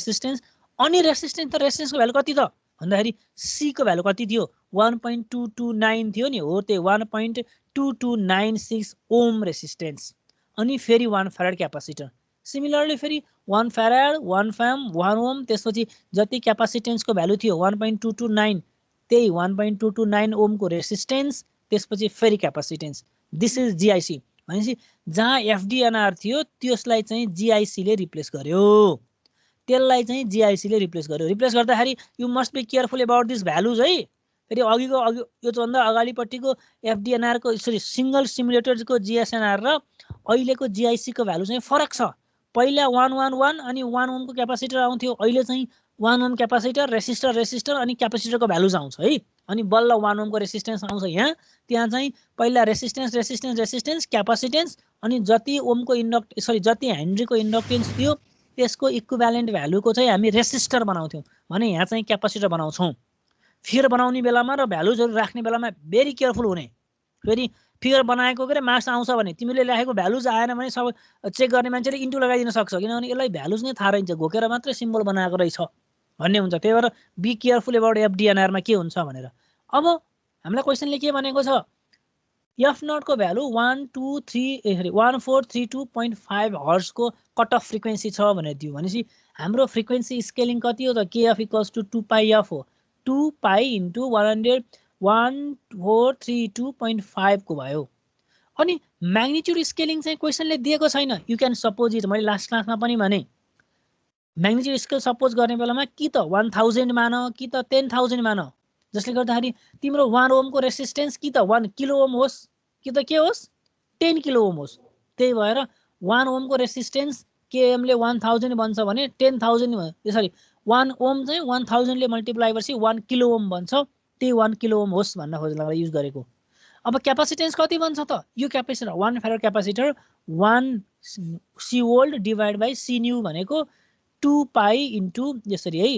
S1: अनि रेसिस्टेन्सको भ्यालु कति त भन्दाखेरि सी को भ्यालु कति थियो, 1.229 थियो नि, हो त्यही 1.2296 ओम रेसिस्टेन्स, अनि फेरि 1 फेराड क्यापासिटर। सिमिलरली फेरि 1 फेराड, 1 फेम, 1 ओम, त्यसपछि जति क्यापासिटेन्सको भ्यालु थियो 1.229, त्यही 1.229 ओमको रेसिस्टेन्स, त्यसपछि फेरि क्यापासिटेन्स। This is जिआइसी। भनेपछि जहाँ एफडिएनआर थियो त्यसलाई चाहिँ जिआइसी ले रिप्लेस गर्यो, त्यसलाई चाहिँ जिआइसी ले रिप्लेस गर्यो। रिप्लेस गर्दाखेरि you must be careful about this values है। फेरि यो भन्दा अगाडिपट्टिको एफडिएनआरको सिङ्गल सिमुलेटरको जिएसएनआर र अहिलेको जिआइसीको भ्यालु चाहिँ फरक छ। पहिला 111 अनि 1 ओमको क्यापासिटर आउँथ्यो, अहिले चाहिँ 1 ओम क्यापासिटर, रेसिस्टर अनि क्यापासिटरको भ्यालुज आउँछ है। अनि बल्ल 1 ओमको रेसिस्टेन्स आउँछ यहाँ। त्यहाँ चाहिँ पहिला रेसिस्टेन्स क्यापासिटेन्स अनि जति ओमको जति हेनरीको इन्डक्टेन्स थियो त्यसको इक्विभ्यालेन्ट भ्यालुको चाहिँ हामी रेसिस्टर बनाउँथ्यौँ भने यहाँ चाहिँ क्यापासिटर बनाउँछौँ। फिगर बनाउने बेलामा र भ्यालुजहरू राख्ने बेलामा भेरी केयरफुल हुने। फेरि फिगर बनाएको के मार्क्स आउँछ भने तिमीले लेखेको भ्यालुज आएन भने सब चेक गर्ने मान्छेले इन्टु लगाइदिन सक्छ, किनभने यसलाई भ्यालुज नै थाहा रहन्छ, घोकेर मात्रै सिम्बल बनाएको रहेछ भन्ने हुन्छ। त्यही भएर बी केयरफुल अबाउट एफडिएनआरमा के हुन्छ भनेर। अब हामीलाई क्वेसनले के भनेको छ, एफ नटको भ्यालु 1432.5 हर्ट्जको कट अफ फ्रिक्वेन्सी छ भनेर दियो भनेपछि हाम्रो फ्रिक्वेन्सी स्केलिङ कति हो त केएफ इक्वल्स टु 2 पाइ एफ हो 2 पाइ इन्टु 1432.5 को भयो अनि म्याग्निट्युड स्केलिङ चाहिँ क्वेसनले दिएको छैन यु क्यान सपोज इट मैले लास्ट क्लासमा पनि भने म्याग्निट्युड स्केल सपोज गर्ने बेलामा कि त 1000 मान कि त 10000 मान जसले गर्दाखेरि तिम्रो 1 ओमको रेसिस्टेन्स कि त 1 किलो ओम होस् कि त के होस् 10 किलो ओम होस् त्यही भएर 1 ओमको रेसिस्टेन्स केएम ले 1000 बन्छ भने 10000 सरी 1 ओम चाहिँ 1000 ले मल्टिप्लाई गरेपछि 1 किलो ओम बन्छ त्यही 1 किलो ओम होस् भन्न खोज्नलाई युज गरेको अब क्यापासिटेन्स कति बन्छ त यो capacitor 1 farad capacitor 1 C volt divide by C new भनेको 2 पाइ इन्टु यसरी है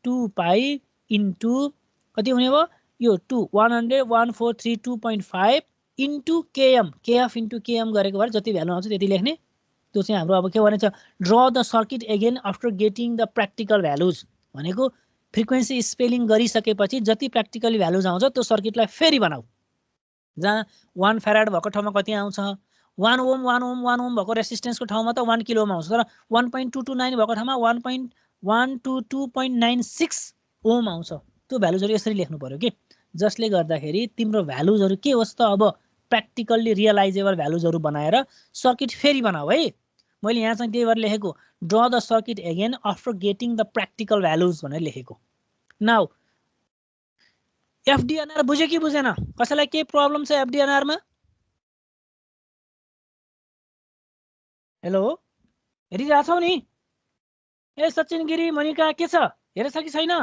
S1: 2 पाइ इन्टु कति हुने भयो यो 100,1432.5 into KM KF into KM गरेको भएर जति भ्यालु आउँछ त्यति लेख्ने त्यो चाहिँ हाम्रो अब के भनिन्छ draw the circuit again after getting the practical values भनेको फ्रिक्वेन्सी स्पेलिङ गरिसकेपछि जति प्र्याक्टिकली भ्यालुज आउँछ त्यो सर्किटलाई फेरि बनाऊ जहाँ 1 फेराड भएको ठाउँमा कति आउँछ 1 ओम भएको रेसिस्टेन्सको ठाउँमा त 1 किलो ओम आउँछ तर 1.229 भएको ठाउँमा 1.122.96 ओम आउँछ त्यो भ्यालुजहरू यसरी लेख्नु पर्यो के जसले गर्दाखेरि तिम्रो भ्यालुजहरू के होस् त अब प्र्याक्टिकल्ली रियलाइजेबल भ्यालुजहरू बनाएर सर्किट फेरि बनाऊ है मैले यहाँ चाहिँ त्यही भएर लेखेको draw the circuit again after getting the practical values भनेर लेखेको नाउ एफडीएनआर बुझ्यो कि बुझेन कसैलाई के प्रब्लम छ एफडीएनआर मा हेलो हेरिरहेछौ नि ए सचिन गिरी मनिका के छ हेरेछ कि छैन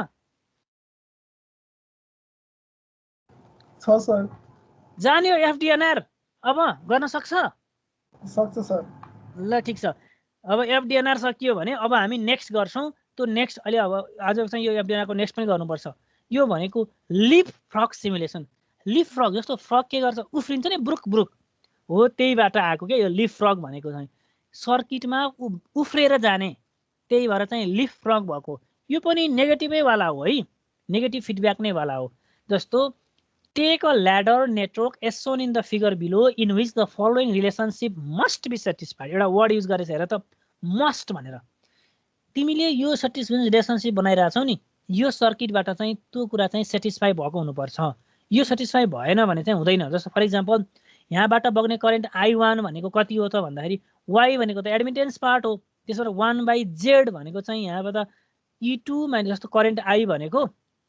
S2: छ सर
S1: जान्यो एफडीएनआर अब गर्न सक्छ
S2: सर
S1: ल ठीक छ अब एफडीएनआर सकियो भने अब हामी नेक्स्ट गर्छौं त्यो नेक्स्ट अहिले अब आज चाहिँ यो एफडीएनआर को नेक्स्ट पनि गर्नुपर्छ यो भनेको lip frog simulation lip frog जस्तो फ्रग के गर्छ उफ्रिन्छ नि ब्रुक ब्रुक हो त्यहीबाट आएको के यो लिप फ्रग भनेको चाहिँ सर्किटमा उफ्रेर जाने त्यही भएर चाहिँ लिप फ्रग भएको यो पनि नेगेटिभै वाला हो है नेगेटिभ फिडब्याक नै वाला हो जस्तो take a ladder network as shown in the figure below in which the following relationship must be satisfied एउटा वर्ड युज गरेछ हेर त मस्ट भनेर तिमीले यो सेटिस्फाइड रिलेसनशिप बनाइरहेछौ नि यो सर्किटबाट चाहिँ त्यो कुरा चाहिँ सेटिस्फाई भएको हुनुपर्छ यो सेटिस्फाई भएन भने चाहिँ हुँदैन जस्तो फर इक्जाम्पल यहाँबाट बग्ने करेन्ट I1 भनेको कति हो त भन्दाखेरि Y भनेको त एडमिटेन्स पार्ट हो त्यसबाट 1/Z भनेको चाहिँ यहाँबाट E2 माइनस जस्तो करेन्ट I भनेको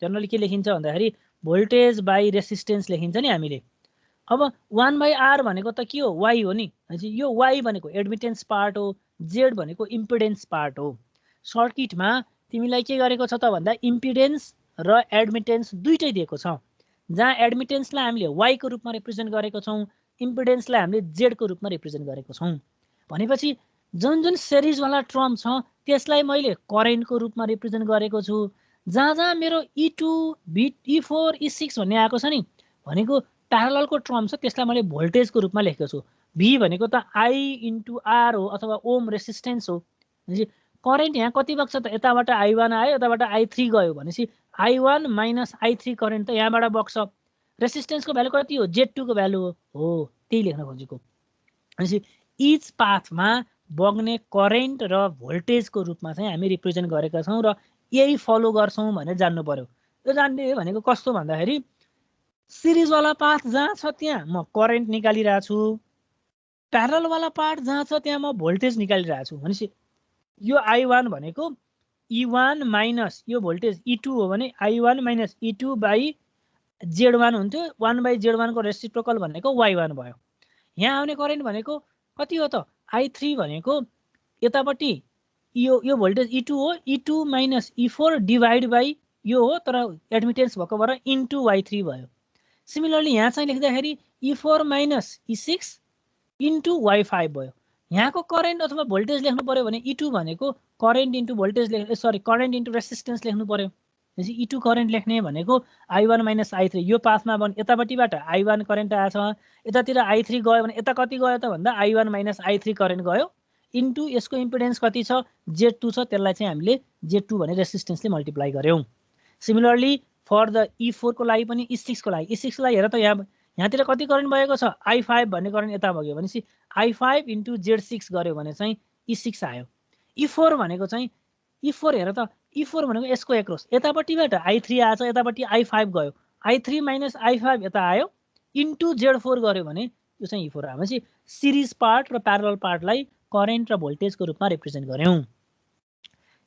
S1: जनरली के लेखिन्छ भन्दाखेरि भोल्टेज बाइ रेसिस्टेन्स लेखिन्छ नि हामीले अब 1/R भनेको त के हो Y हो नि यो Y भनेको एडमिटेन्स पार्ट हो Z भनेको इम्पिडेन्स पार्ट हो सर्किटमा तिमीलाई के गरेको छ त भन्दा इम्पिडेन्स र एडमिटेन्स दुईटै दिएको छ जहाँ एडमिटेन्सलाई हामीले Y को रूपमा रिप्रेजेन्ट गरेको छौं इम्पिडेन्सलाई हामीले Z को रूपमा रिप्रेजेन्ट गरेको छौं भनेपछि जुन जुन सिरिज वाला टर्म छ त्यसलाई मैले करेन्टको रूपमा रिप्रेजेन्ट गरेको छु जहाँ जहाँ मेरो E2 E4 E6 भन्ने आएको छ नि भनेको प्यारललको टर्म छ त्यसलाई मैले भोल्टेजको रूपमा लेखेको छु V भनेको त I * R हो अथवा ओम रेसिस्टेन्स हो करेन्ट यहाँ कति बग्छ त यताबाट I1 आयो यताबाट I3 गयो भनेपछि I1 माइनस I3 करेन्ट त यहाँबाट बग्छ रेसिस्टेन्सको भ्यालु कति हो Z2 को भ्यालु हो त्यही लेख्न खोजेको भनेपछि इच पाथमा बग्ने करेन्ट र भोल्टेजको रूपमा चाहिँ हामी रिप्रेजेन्ट गरेका छौं र यही फलो गर्छौं भनेर जान्नु पर्यो यो जान्ने भनेको कस्तो भन्दाखेरि सिरिज वाला पाथ जहाँ छ त्यहाँ म करेन्ट निकालिरहेको छु प्यारलल वाला पार्ट जहाँ छ त्यहाँ म भोल्टेज निकालिरहेको छु भनेपछि यो I1 भनेको E1 माइनस यो भोल्टेज E2 हो भने I1 minus E2 by Z1 हुन्थ्यो 1/Z1 को रेसिप्रोकल भनेको Y1 भयो यहाँ आउने करेन्ट भनेको कति हो त I3 भनेको यतापट्टि यो भोल्टेज E2 हो E2 minus E4 divide by यो हो तर एडमिटेन्स भएको भएर इन्टु Y3 भयो सिमिलरली यहाँ चाहिँ लेख्दाखेरि E4 minus E6 into Y5 भयो यहाँको करेन्ट अथवा भोल्टेज लेख्नु पर्यो भने E2 भनेको current into voltage current into resistance लेख्नु पर्यो त्यसपछि E2 करेन्ट लेख्ने भनेको I1 माइनस I3 यो पाथमा बन यतापट्टिबाट I1 करेन्ट आएछ यतातिर I3 गयो भने यता कति गयो त भन्दा I1 माइनस I3 करेन्ट गयो इन्टु यसको इम्पिडेन्स कति छ Z2 छ त्यसलाई चाहिँ हामीले Z2 भने रेसिस्टेन्सले मल्टिप्लाई गर्यौं सिमिलरली फर द E4 को लागि पनि E6 को लागि E6 लाई हेर त यहाँतिर कति करेन्ट भएको छ I5 भन्ने करेन्ट यता बग्यो भनेपछि I5 इन्टु Z6 गर्यो भने चाहिँ E6 आयो। E4 भनेको चाहिँ E4 हेर त E4 भनेको यसको एक्रस यतापट्टिबाट I3 आछ यतापट्टि I5 गयो I3 माइनस I5 यता आयो इन्टु Z4 गर्यो भने यो चाहिँ E4 आयो भनेपछि सिरिज पार्ट र प्यारलल पार्टलाई करेन्ट र भोल्टेजको रूपमा रिप्रेजेन्ट गर्यौं।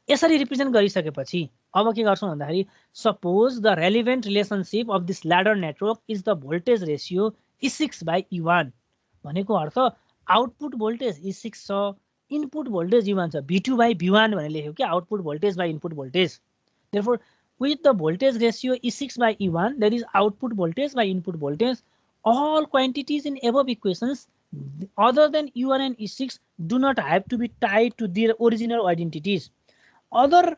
S1: यसरी रिप्रेजेन्ट गरिसकेपछि अब के गर्छौं भन्दाखेरि suppose the relevant relationship of this ladder network is the voltage ratio E6/E1 भनेको अर्थ आउटपुट भोल्टेज E6 छ इनपुट भोल्टेज E1 छ V2/V1 भनेर लेख्यो कि output voltage by input voltage. Therefore with the voltage ratio E6/E1 that is output voltage by input voltage all quantities in above equations other than E1 and E6 do not have to be tied to their original identities. Other,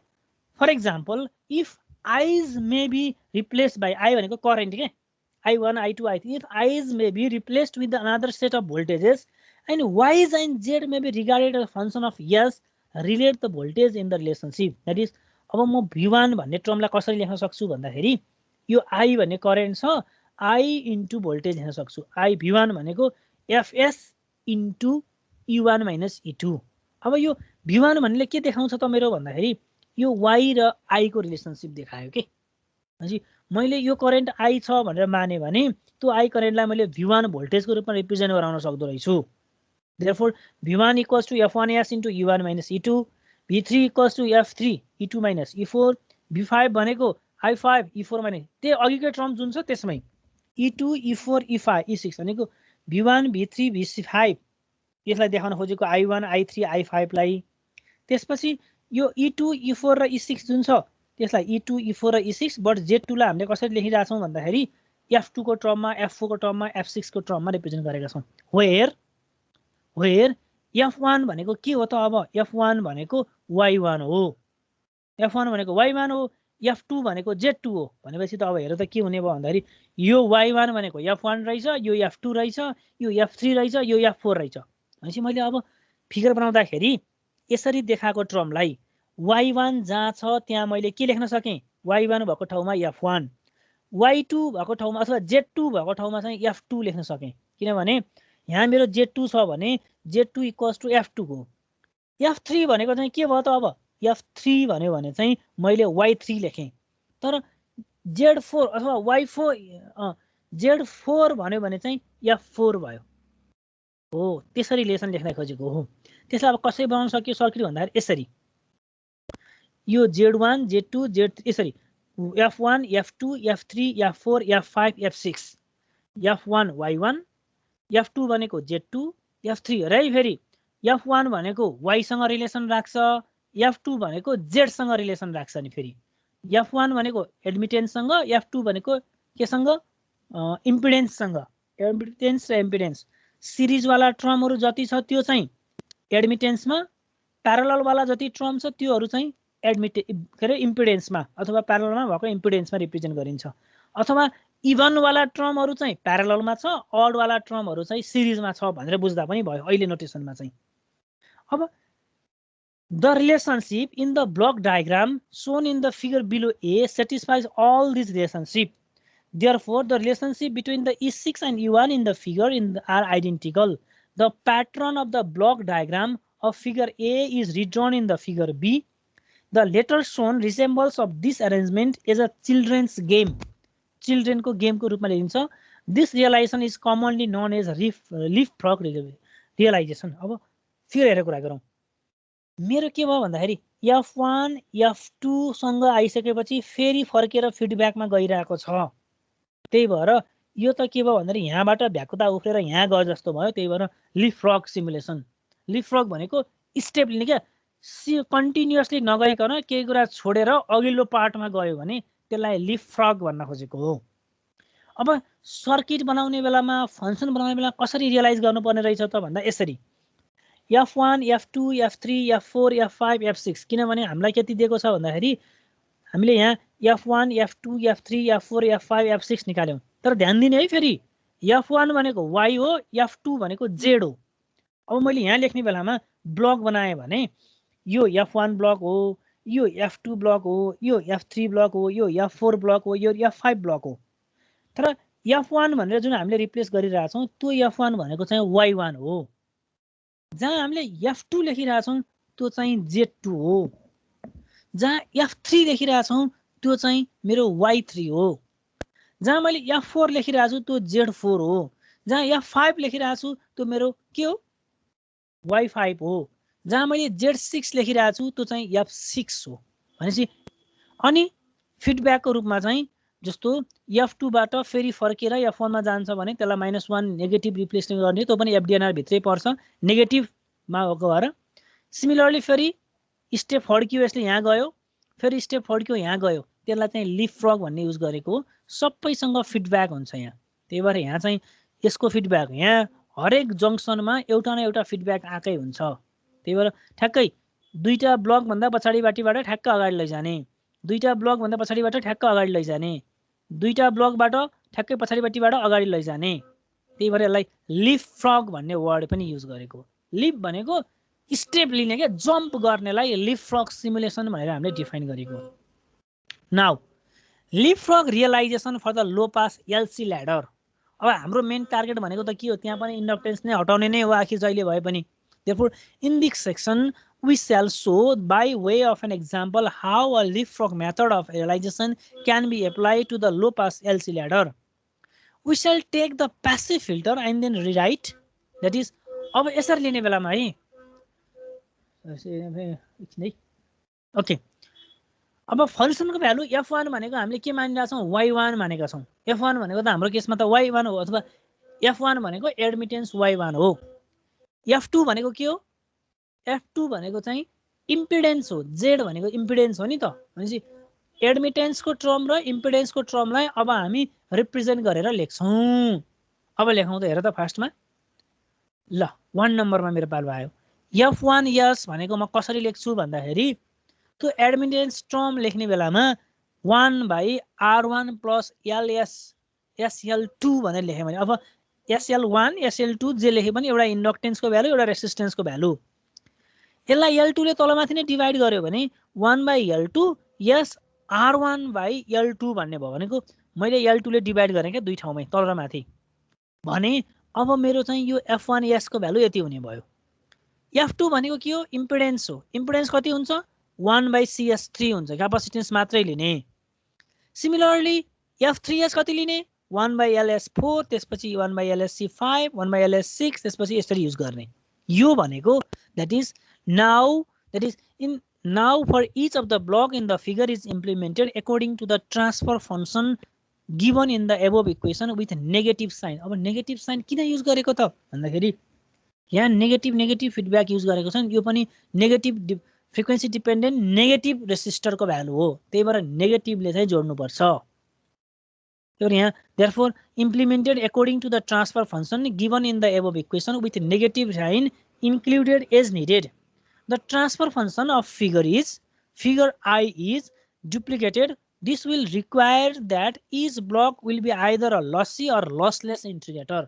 S1: for example, if I's may be replaced by I भनेको current के I1, I2, I3. If I's may be replaced with another set of voltages and Y's and Z may be regarded as a function of S, relate the voltage in the relationship. That is, अब म V1 भन्ने टर्मलाई कसरी लेख्न सक्छु भन्दाखेरि यो I भन्ने current छ I इन्टु भोल्टेज लेख्न सक्छु। I V1 भनेको Fs into E1 minus E2। अब यो V1 भन्नेले के देखाउँछ त मेरो भन्दाखेरि यो Y र I को रिलेसनशिप देखायो के। भनेपछि मैले यो करेन्ट I छ भनेर माने भने त्यो I करेन्टलाई मैले V1 भोल्टेजको रूपमा रिप्रेजेन्ट गराउन सक्दो रहेछु। Therefore V1 equals to F1s into E1 minus E2, V3 equals to F3 E2 minus E4, V5 भनेको I5 E4 माइनस त्यो अघिकै टर्म जुन छ त्यसमै E2 E4 E5 E6 भनेको V1 V3 V5 यसलाई देखाउन खोजेको I1 I3 I5 लाई। त्यसपछि यो E2 E4 र E6 जुन छ त्यसलाई E2 E4 र E6 बट Z2 लाई हामीले कसरी लेखिरहेका छौं भन्दाखेरि F2 को टर्ममा F4 को टर्ममा F6 को टर्ममा रिप्रेजेन्ट गरेका छौं। वेयर F1 भनेको के हो त अब F1 भनेको Y1 हो F1 भनेको Y1 हो F2 भनेको Z2 हो भनेपछि त अब हेर त के हुने भयो भन्दाखेरि यो Y1 भनेको F1 रहेछ यो F2 रहेछ यो F3 रहेछ यो F4 रहेछ। भनेपछि मैले अब फिगर बनाउँदाखेरि यसरी देखाएको टर्मलाई Y1 जहाँ छ त्यहाँ मैले के लेख्न सके Y1 भएको ठाउँमा F1 Y2 भएको ठाउँमा अथवा Z2 भएको ठाउँमा चाहिँ F2 लेख्न सके किनभने यहाँ मेरो Z2 छ भने Z2 इक्वल्स टु F2 हो। F3 भनेको चाहिँ के भयो त अब F3 भन्यो भने चाहिँ मैले Y3 लेखेँ तर Z4 अथवा Y4 Z4 भन्यो भने चाहिँ F4 भयो हो त्यसरी रिलेसन लेख्न खोजेको हो। त्यसलाई अब कसरी बनाउन सकियो सर्किट भन्दाखेरि यसरी यो Z1 Z2 Z3 यसरी F1 F2 F3 F4 F5 F6 F1 Y1 F2 भनेको Z2 F3 र फेरि F1 भनेको Y सँग रिलेसन राख्छ F2 भनेको Z सँग रिलेसन राख्छ नि फेरि F1 भनेको एडमिटेन्स सँग F2 भनेको के सँग इम्पिडेन्स सँग एडमिटेन्स र इम्पिडेन्स सिरिज वाला टर्महरु जति छ त्यो चाहिँ एडमिटेन्समा प्यारलल वाला जति टर्म छ त्योहरु चाहिँ इम्पिडेन्समा अथवा प्यारललमा भएको इम्पिडेन्समा रिप्रेजेन्ट गरिन्छ अथवा इभन वाला टर्महरु चाहिँ प्यारललमा छ अड वाला टर्महरु चाहिँ सिरिजमा छ भनेर बुझ्दा पनि भयो अहिले नोटेसनमा चाहिँ। अब the relationship in the block diagram shown in the figure below A satisfies all these relationship. Therefore the relationship between the E6 and E1 in the figure are identical. The pattern of the block diagram of figure A is redrawn in the figure B. The letter shown resembles of this arrangement is a children's game. Children को game को रूपमा लिन्छ। This realization is commonly known as leapfrog realization. अब फेरि हेरेर कुरा गरौँ। मेरो के भयो भन्दाखेरि F1 F2 सँग आइसकेपछि फेरि फर्केर फिडब्याकमा गइरहेको छ। त्यही भएर यो त के भयो भन्दाखेरि यहाँबाट भ्याकुता उफ्रेर यहाँ गयो जस्तो भयो। त्यही भएर लिपफ्रग सिमुलेसन। लिपफ्रग भनेको स्टेप लिने के कन्टिन्युअसली नगइकन केही कुरा छोडेर अघिल्लो पार्टमा गयो भने त्यसलाई लिपफ्रग भन्न खोजेको हो। अब सर्किट बनाउने बेलामा फंक्सन बनाउने बेला कसरी रियलाइज गर्नुपर्ने रहेछ त भन्दा यसरी F1 F2 F3 F4 F5 F6 किनभने हामीलाई कति दिएको छ भन्दाखेरि हामीले यहाँ F1 F2 F3 F4 F5 F6 निकाल्यौं तर ध्यान दिने है फेरि F1 भनेको Y हो F2 भनेको Z हो। अब मैले यहाँ लेख्ने बेलामा ब्लक बनाए भने यो F1 ब्लक हो यो F2 ब्लक हो यो F3 ब्लक हो यो F4 ब्लक हो यो F5 ब्लक हो तर F1 भनेर जुन हामीले रिप्लेस गरिरहेछौँ त्यो F1 भनेको चाहिँ Y1 हो। जहाँ हामीले F2 लेखिरहेछौँ त्यो चाहिँ Z2 हो। जहाँ F3 लेखिरहेछौँ त्यो चाहिँ मेरो Y3 हो। जहाँ मैले F4 लेखिरहेको छु त्यो Z4 हो। जहाँ F5 लेखिरहेको छु त्यो मेरो के हो Y5 हो। जहाँ मैले Z6 लेखिरहेको छु त्यो चाहिँ F6 हो। भनेपछि अनि फिडब्याकको रूपमा चाहिँ जस्तो F2 बाट फेरि फर्केर F1 मा जान्छ भने त्यसलाई -1 नेगेटिभ रिप्लेस गर्ने, त्यो पनि FDNR भित्रै पर्छ नेगेटिभमा गएर। सिमिलरली फेरि स्टेप फड्कियो, यसले यहाँ गयो, फेरि स्टेप फड्कियो यहाँ गयो, त्यसलाई चाहिँ लिफ फ्रग भन्ने युज गरेको हो। सबैसँग फिडब्याक हुन्छ यहाँ, त्यही भएर यहाँ चाहिँ यसको फिडब्याक यहाँ हरेक जङ्सनमा एउटा न एउटा फिडब्याक आएकै हुन्छ। त्यही भएर ठ्याक्कै दुईटा ब्लकभन्दा पछाडिबाटबाट ठ्याक्क अगाडि लैजाने, दुईटा ब्लकभन्दा पछाडिबाट ठ्याक्क अगाडि लैजाने, दुईटा ब्लकबाट ठ्याक्कै पछाडिपट्टिबाट अगाडि लैजाने। त्यही भएर यसलाई लिफ फ्रग भन्ने वर्ड पनि युज गरेको। लिफ भनेको स्टेप लिने क्या, जम्प गर्नेलाई लिफ फ्रग सिमुलेसन भनेर हामीले डिफाइन गरेको। Now leapfrog realisation for the low pass LC ladder. अब हाम्रो मेन टार्गेट भनेको त के हो, त्यहाँ पनि इन्डक्टेन्स नै हटाउने नै हो आखिर जहिले भए पनि। Therefore, in this section, we shall show by way of an example how a leapfrog method of realization can be applied to the low-pass LC ladder. We shall take the passive filter and then rewrite. That is, अब यसरी लिने बेलामा है, okay, अब फंक्सनको value F1 भनेको हामीले के मानिरहेका छौँ, Y1 मानेका छौँ। F1 भनेको त हाम्रो केसमा त Y1 हो, अथवा F1 भनेको एडमिटेन्स Y1 हो। F2 भनेको के हो, F2 भनेको चाहिँ इम्पिडेन्स हो। Z भनेको इम्पिडेन्स हो नि त। भनेपछि एडमिटेन्सको टर्म र इम्पिडेन्सको टर्मलाई अब हामी रिप्रेजेन्ट गरेर लेख्छौँ। अब लेखौँ त, हेर त फर्स्टमा, ल 1 नम्बरमा मेरो पालो आयो। F1S भनेको म कसरी लेख्छु भन्दाखेरि त्यो एडमिटेन्स टर्म लेख्ने बेलामा 1/R1 + LS SL2 भनेर लेखेँ भने, अब SL1 SL2 जे लेखे पनि एउटा इन्डक्टेन्सको भ्यालु एउटा रेसिस्टेन्सको भ्यालु, यसलाई L2 ले तलमाथि नै डिभाइड गर्यो भने 1/L2 यस R1/L2 भन्ने भयो। भनेको मैले L2 ले डिभाइड गरेँ क्या दुई ठाउँमै, तल र माथि। भने अब मेरो चाहिँ यो F1S को भ्यालु यति हुने भयो। F2 भनेको के हो, इम्पिडेन्स हो। इम्पिडेन्स कति हुन्छ, 1/CS3 हुन्छ, क्यापासिटेन्स मात्रै लिने। सिमिलरली F3S कति लिने, 1/LS4, त्यसपछि 1/LSC5, 1/LS6, त्यसपछि यसरी युज गर्ने। यो भनेको that is now for each of the block in the figure is implemented according to the transfer function given in the above equation with negative sign. अब negative sign किन use गरेको त भन्दाखेरि यहाँ नेगेटिभ फिडब्याक युज गरेको छ। यो पनि नेगेटिभ फ्रिक्वेन्सी डिपेन्डेन्ट नेगेटिभ रेसिस्टरको भ्यालु हो, त्यही भएर नेगेटिभले चाहिँ जोड्नुपर्छ। यहाँ therefore implemented according to the transfer function given in the above equation with negative sign included as needed. The transfer function of figure I is duplicated. This will require that each block will be either a lossy or lossless integrator.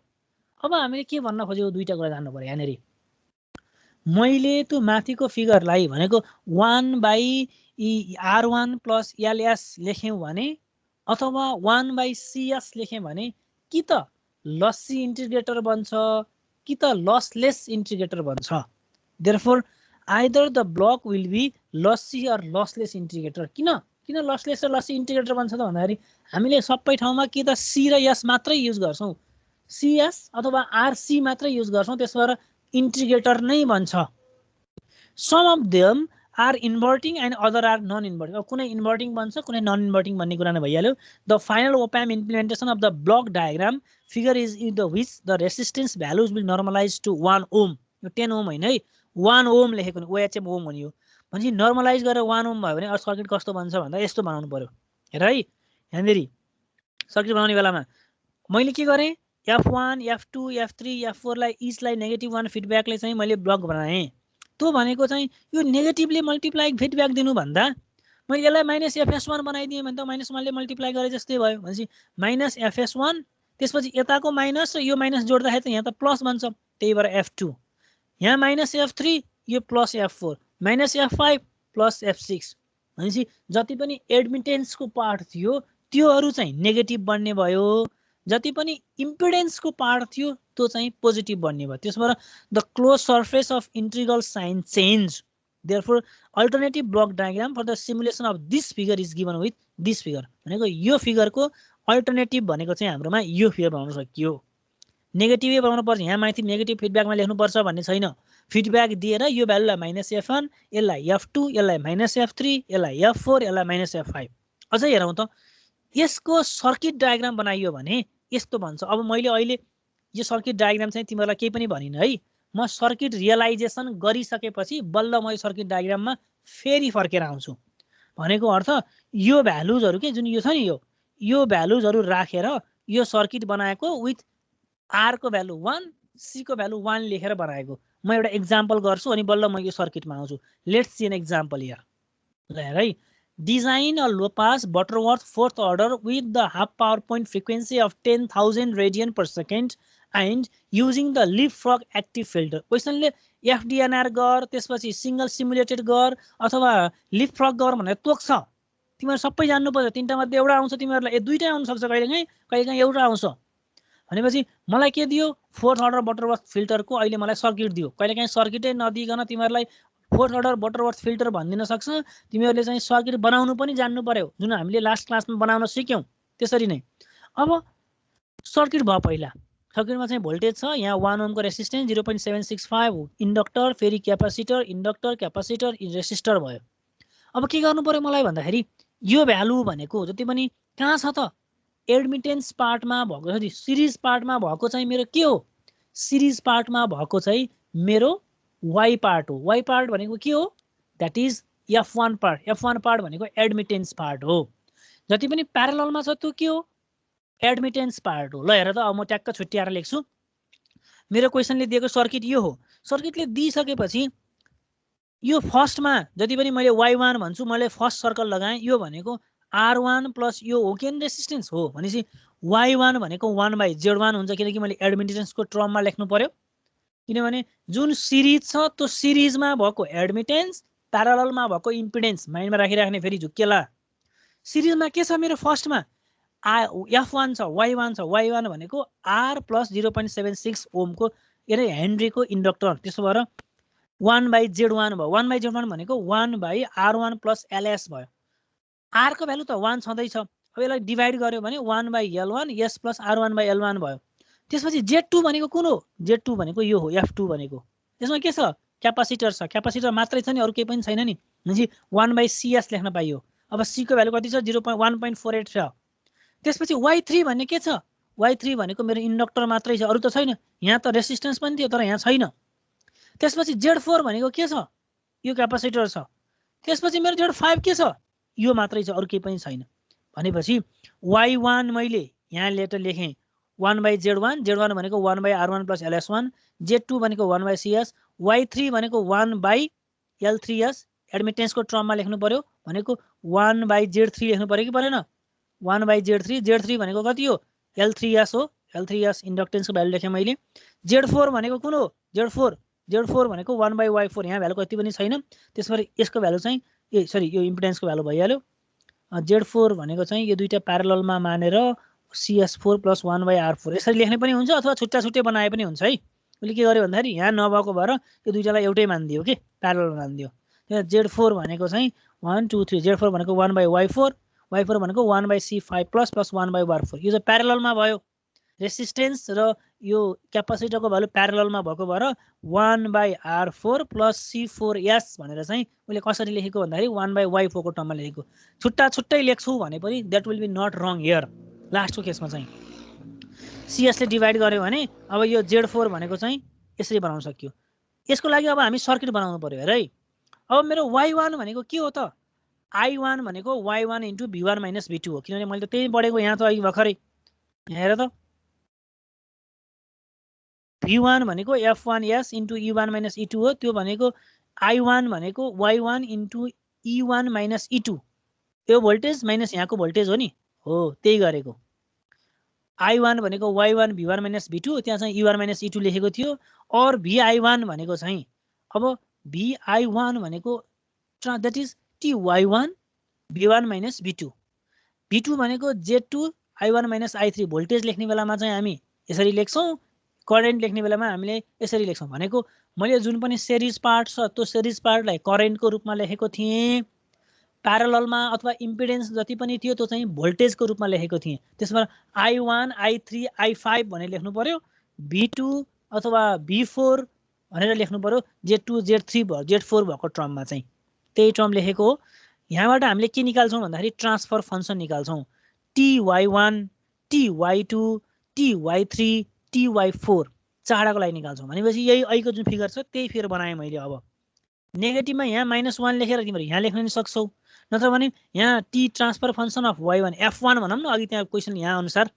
S1: अब हामीले के भन्न खोजेको, दुईटा कुरा जान्नु पर्यो यहाँनेरि। मैले त्यो माथिको फिगरलाई भनेको 1/R1 + LS लेख्यौँ भने अथवा 1/CS लेखेँ भने कि त लस्सी इन्टिग्रेटर बन्छ कि त लसलेस इन्टिग्रेटर बन्छ। Therefore either the block will be lossy or lossless integrator. किन लसलेस र लस्सी इन्टिग्रेटर बन्छ त भन्दाखेरि हामीले सबै ठाउँमा कि त C र S मात्रै युज गर्छौँ, CS अथवा RC मात्रै युज गर्छौँ, त्यसो भएर इन्टिग्रेटर नै बन्छ। Some of them are inverting and other are non-inverting. अब कुनै इन्भर्टिङ बन्छ कुनै नन इन्भर्टिङ भन्ने कुरा नै भइहाल्यो। The final op-amp implementation of the block diagram figure is in the which the resistance values will normalize to 1 ohm. यो 10 ohm होइन है, 1 ohm लेखेको नि, OHM ओम हो नि यो। भनेपछि नर्मलाइज गरेर 1 ohm भयो भने सर्किट कस्तो बन्छ भन्दा यस्तो बनाउनु पर्यो। हेर है, यहाँनेरि सर्किट बनाउने बेलामा मैले के गरेँ, F1 F2 F3 F4 लाई इचलाई -1 फिडब्याकले चाहिँ मैले ब्लक बनाएँ। त्यो भनेको चाहिँ यो नेगेटिभले मल्टिप्लाई फिडब्याक दिनु भन्दा मैले यसलाई -FS1 बनाइदिएँ भने त -1 ले मल्टिप्लाई गरे जस्तै भयो। भनेपछि -FS1 त्यसपछि यताको माइनस र यो माइनस जोड्दाखेरि त यहाँ त प्लस बन्छ, त्यही भएर F2। यहाँ -F3 यो plus F4, -F5 plus F6। भनेपछि जति पनि एडमिटेन्सको पार्ट थियो त्योहरू चाहिँ नेगेटिभ बन्ने भयो, जति पनि इम्पिडेन्सको पार्ट थियो त्यो चाहिँ पोजिटिभ बन्ने भयो। त्यसबाट the close surface of integral sign change. Therefore alternative block diagram for the simulation of this figure is given with this figure. भनेको यो फिगरको अल्टरनेटिभ भनेको चाहिँ हाम्रोमा यो फिगर बनाउन सकियो। नेगेटिभै बनाउनु पर्छ, यहाँ माथि नेगेटिभ फिडब्याकमा लेख्नुपर्छ भन्ने छैन। फिडब्याक दिएर यो भ्यालुलाई -F1, यसलाई F2, यसलाई -F3, यसलाई F4, यसलाई -F5। अझै हेरौँ त, यसको सर्किट डायग्राम बनाइयो भने यस्तो भन्छ। अब मैले अहिले यो सर्किट डायग्राम चाहिँ तिमीहरूलाई केही पनि भनिनँ है। म सर्किट रियलाइजेसन गरिसकेपछि बल्ल म यो सर्किट डायग्राममा फेरि फर्केर आउँछु। भनेको अर्थ यो भ्यालुजहरू के जुन यो छ नि, यो भ्यालुजहरू राखेर यो सर्किट बनाएको विथ R को भ्यालु 1, C को भ्यालु 1 लेखेर बनाएको। म एउटा एक्जाम्पल गर्छु अनि बल्ल म यो सर्किटमा आउँछु। Let's see an example here. ल हेर है, design a low pass Butterworth fourth order with the half power point frequency of 10,000 radian per second and using the leapfrog active filter. क्वेसनले FDNR गर, त्यसपछि सिंगल सिमुलेटेड गर अथवा लिपफ्रग गर भनेर तोक्छ। तिमीहरू सबै जान्नुपर्छ। तीनटा मध्ये एउटा आउँछ तिमीहरूलाई, ए दुईटै आउन सक्छ, कहिलेकाहीँ एउटा आउँछ। भनेपछि मलाई के दियो, फोर्थ अर्डर बटरवर्थ फिल्टरको अहिले मलाई सर्किट दियो। कहिलेकाहीँ सर्किटै नदिइकन तिमीहरूलाई फोर्थ अर्डर बटरवर्थ फिल्टर भनिदिन सक्छ। तिमीहरूले चाहिँ सर्किट बनाउनु पनि जान्नु पर्यो, जुन हामीले लास्ट क्लासमा बनाउन सिक्यौँ त्यसरी नै। अब सर्किट भयो, पहिला सर्किटमा चाहिँ भोल्टेज छ, यहाँ 1 ओमको रेसिस्टेन्स, 0.765 इन्डक्टर, फेरि क्यापासिटर, इन्डक्टर, क्यापासिटर, रेसिस्टर भयो। अब के गर्नु पर्यो मलाई भन्दाखेरि यो भ्यालु भनेको जति पनि कहाँ छ त, एडमिटेन्स पार्टमा भएको छ, सिरिज पार्टमा भएको चाहिँ मेरो के हो, सिरिज पार्टमा भएको चाहिँ मेरो वाइ पार्ट हो। वाइ पार्ट भनेको के हो, that is F1 part. F1 part भनेको एडमिटेन्स पार्ट हो। जति पनि प्यारललमा छ त्यो के हो, एडमिटेन्स पार्ट हो। ल हेर त, अब म ट्याक्क छुट्याएर लेख्छु। मेरो क्वेसनले दिएको सर्किट यो हो। सर्किटले दिइसकेपछि यो फर्स्टमा जति पनि मैले Y1 भन्छु, मैले फर्स्ट सर्कल लगाएँ। यो भनेको R1 प्लस यो हो कि रेसिस्टेन्स हो भनेपछि Y1 भनेको 1/Z1 हुन्छ, किनकि मैले एडमिटेन्सको टर्ममा लेख्नु पर्यो। किनभने जुन सिरिज छ त्यो सिरिजमा भएको एडमिटेन्स, प्यारललमा भएको इम्पिडेन्स माइन्डमा राखिराख्ने। फेरि झुक्केला, सिरिजमा के छ मेरो, फर्स्टमा F1 छ, Y1 छ। Y1 भनेको R प्लस 0.76 ओमको हेनरीको इन्डक्टर। त्यसो भएर 1/Z1 भयो। 1/Z1 भनेको 1/R1 प्लस LS भयो। R को भ्यालु त 1 छँदैछ। अब यसलाई डिभाइड गर्यो भने 1/L1 S प्लस R1/L1 भयो। त्यसपछि Z2 भनेको कुन हो, Z2 भनेको यो हो, F2 भनेको। त्यसमा के छ, क्यापासिटर छ। क्यापासिटर मात्रै छ नि, अरू केही पनि छैन नि, भनेपछि 1/CS लेख्न पाइयो। अब C को भ्यालु कति छ, 1.48 छ। त्यसपछि Y3 भन्ने के छ, Y3 भनेको मेरो इन्डक्टर मात्रै छ, अरू त छैन। यहाँ त रेसिस्टेन्स पनि थियो तर यहाँ छैन। त्यसपछि Z4 भनेको के छ, यो क्यापासिटर छ। त्यसपछि मेरो Z5 के छ, यो मात्रै छ, अरू केही पनि छैन। भनेपछि Y1 मैले यहाँ लेटर लेखेँ 1/Z1, Z1 भनेको 1/R1 प्लस LS1, Z2 भनेको 1/CS, Y3 भनेको 1/L3S, एडमिटेन्सको टर्ममा लेख्नु पर्यो भनेको 1/Z3 लेख्नु पर्यो कि परेन, 1/Z3। Z3 भनेको कति हो, L3S हो, L3S इन्डक्टेन्सको भ्यालु लेखेँ मैले। Z4 भनेको कुन हो, Z4 भनेको 1/Y4, यहाँ भ्यालु कति पनि छैन। त्यसपछि यसको भ्यालु चाहिँ यो इम्पिडेन्सको भ्यालु भइहाल्यो। Z4 भनेको चाहिँ यो दुईटा प्यारललमा मानेर CS4 प्लस 1/R4 यसरी लेख्ने पनि हुन्छ, अथवा छुट्टा छुट्टै बनाए पनि हुन्छ है। उसले के गर्यो भन्दाखेरि यहाँ नभएको भएर यो दुईटालाई एउटै मानिदियो के, प्यारलल मानिदियो। Z4 भनेको चाहिँ 1 2 3, Z4 भनेको 1/Y4, Y4 भनेको 1/C5 प्लस 1/R4। यो चाहिँ प्यारललमा भयो। रेसिस्टेन्स र यो क्यापासिटरको भ्यालु प्यारललमा भएको भएर 1/R4 प्लस C4S भनेर चाहिँ मैले कसरी लेखेको भन्दाखेरि 1/Y4 को टर्ममा लेखेको। छुट्टा छुट्टै लेख्छु भने पनि that will be not wrong here. लास्टको केसमा चाहिँ CS ले डिभाइड गर्यो भने अब यो Z4 भनेको चाहिँ यसरी बनाउन सकियो। यसको लागि अब हामी सर्किट बनाउनु पर्यो हेर है। अब मेरो Y1 भनेको के हो त, I1 भनेको Y1 into V1 minus V2 हो, किनभने मैले त त्यही पढेको यहाँ त अघि भर्खरै। यहाँ हेर त, V1 भनेको F1S into E1 minus E2 हो, त्यो भनेको I1 भनेको Y1 into E1 minus E2, यो भोल्टेज माइनस यहाँको भोल्टेज हो नि, हो त्यही गरेको। I1 भनेको Y1 V1 माइनस V2, त्यहाँ चाहिँ E1 माइनस E2 लेखेको थियो। और VI1 भनेको चाहिँ अब VI1 भनेको that is TY1 V1 minus V2, V2 भनेको Z2 I1 minus I3 voltage लेख्ने बेलामा चाहिँ हामी यसरी लेख्छौँ, करेन्ट लेख्ने बेलामा हामीले यसरी लेख्छौँ। भनेको मैले जुन पनि सिरिज पार्ट छ त्यो सिरिज पार्टलाई करेन्टको रूपमा लेखेको थिएँ, प्यारललमा अथवा इम्पिडेन्स जति पनि थियो त्यो चाहिँ भोल्टेजको रूपमा लेखेको थिएँ। त्यसमा I1 I3 I5 भनेर लेख्नु पर्यो, V2 अथवा V4 भनेर लेख्नु पर्यो, Z2 Z3 Z4 भएको टर्ममा चाहिँ त्यही टर्म लेखेको हो। यहाँबाट हामीले के निकाल्छौँ भन्दाखेरि ट्रान्सफर फङ्सन निकाल्छौँ, TY1 TY2 TY3 TY4 चारवटाको लागि निकाल्छौँ। भनेपछि यही अहिलेको जुन फिगर छ त्यही फिगर बनाएँ मैले। अब नेगेटिभमा यहाँ -1 लेखेर तिमीहरू यहाँ लेख्न नि सक्छौ, नत्र भने यहाँ T transfer function of Y1 F1 भनौँ न, अघि त्यहाँ क्वेसन यहाँ अनुसार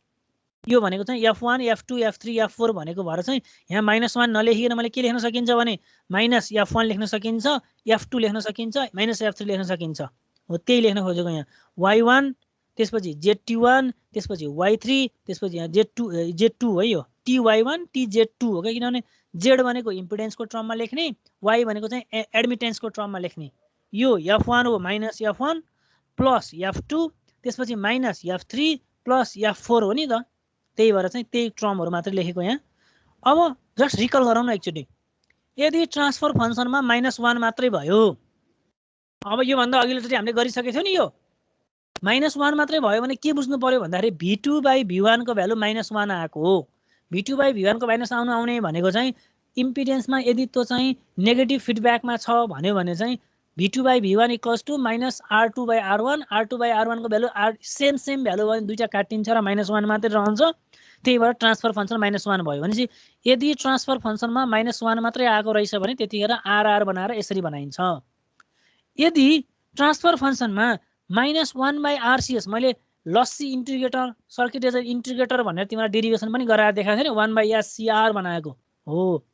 S1: यो भनेको चाहिँ F1 F2 F3 F4 भनेको भएर चाहिँ यहाँ -1 नलेखिकन मैले के लेख्न सकिन्छ भने -F1 लेख्न सकिन्छ, F2 लेख्न सकिन्छ, -F3 लेख्न सकिन्छ। हो त्यही लेख्न खोजेको यहाँ Y1, त्यसपछि Z1, त्यसपछि Y3, त्यसपछि यहाँ Z2 है, यो TY1 TZ2 हो क्या, किनभने Z भनेको इम्पिडेन्सको टर्ममा लेख्ने, Y भनेको चाहिँ एडमिटेन्सको टर्ममा लेख्ने। यो F1 हो -F1 प्लस F2, त्यसपछि -F3 प्लस F4 हो नि त। त्यही भएर चाहिँ त्यही टर्महरू मात्रै लेखेको यहाँ। अब जस्ट रिकल गरौँ न एकचोटि, यदि ट्रान्सफर फङ्सनमा -1 मात्रै भयो, अब योभन्दा अघिल्लोचोटि हामीले गरिसकेको थियौँ नि, यो -1 मात्रै भयो भने के बुझ्नु पर्यो भन्दाखेरि V2/V1 को भ्यालु -1 आएको हो। V2/V1 को माइनस आउने भनेको चाहिँ इम्पिडेन्समा यदि त्यो चाहिँ नेगेटिभ फिडब्याकमा छ भन्यो भने चाहिँ V2/V1 equals to -R2/R1, R2/R1 को भ्यालु सेम भ्यालु भयो भने दुईटा काटिन्छ र -1 मात्रै रहन्छ। त्यही भएर ट्रान्सफर फङ्सन -1 भयो भनेपछि यदि ट्रान्सफर फङ्सनमा -1 मात्रै आएको रहेछ भने त्यतिखेर RR बनाएर यसरी बनाइन्छ। यदि ट्रान्सफर फङ्सनमा -1/RCS, मैले लस्सी इन्टिग्रेटर सर्किट एज इन्टिग्रेटर भनेर तिमीलाई डेरिभेसन पनि गराएर देखाएको थिएँ नि, 1/SCR बनाएको हो।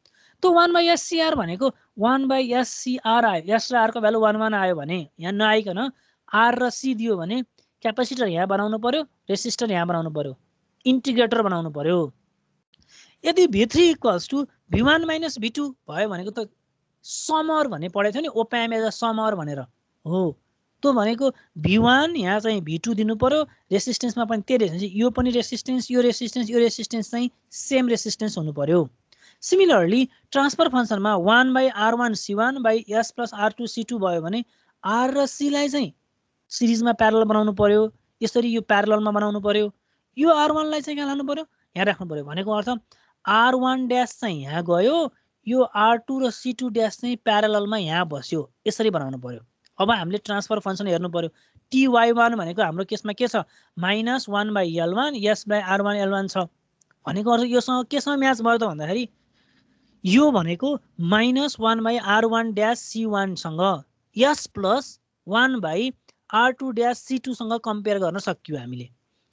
S1: त्यो 1/SCR भनेको 1/SCR आयो, S र R को भ्यालु 1 आयो भने यहाँ नआइकन R र C दियो भने क्यापेसिटर यहाँ बनाउनु पर्यो, रेसिस्टर यहाँ बनाउनु पर्यो, इन्टिग्रेटर बनाउनु पर्यो। यदि V3 equals to V1 - V2 भयो भनेको त समर भन्ने पढेको थियो नि, ओप्याम एज अ समर भनेर हो। त्यो भनेको V1 यहाँ चाहिँ V2 दिनु पर्यो, रेसिस्टेन्समा पनि त्यही रेसिस्टेन्स, यो पनि रेसिस्टेन्स, यो रेसिस्टेन्स, यो रेसिस्टेन्स चाहिँ सेम रेसिस्टेन्स हुनु पर्यो। सिमिलरली ट्रान्सफर फङ्सनमा 1/R1C1/S + R2C2 भयो भने R र C लाई चाहिँ सिरिजमा प्यारलल बनाउनु पर्यो, यसरी यो प्यारललमा बनाउनु पर्यो। यो R1 लाई चाहिँ कहाँ लानु पर्यो, यहाँ राख्नु पर्यो। भनेको अर्थ R1 ड्यास चाहिँ यहाँ गयो, यो R2 र C2 ड्यास चाहिँ प्यारललमा यहाँ बस्यो, यसरी बनाउनु पर्यो। अब हामीले ट्रान्सफर फङ्सन हेर्नु पर्यो। TY1 भनेको हाम्रो केसमा के छ, -1/L1 S/R1 L1 छ। भनेको अर्थ योसँग केसँग म्याच भयो त भन्दाखेरि यो भनेको -1/R1 ड्यास C1 सँग S + 1/R2 ड्यास C2 सँग कम्पेयर गर्न सकियो हामीले।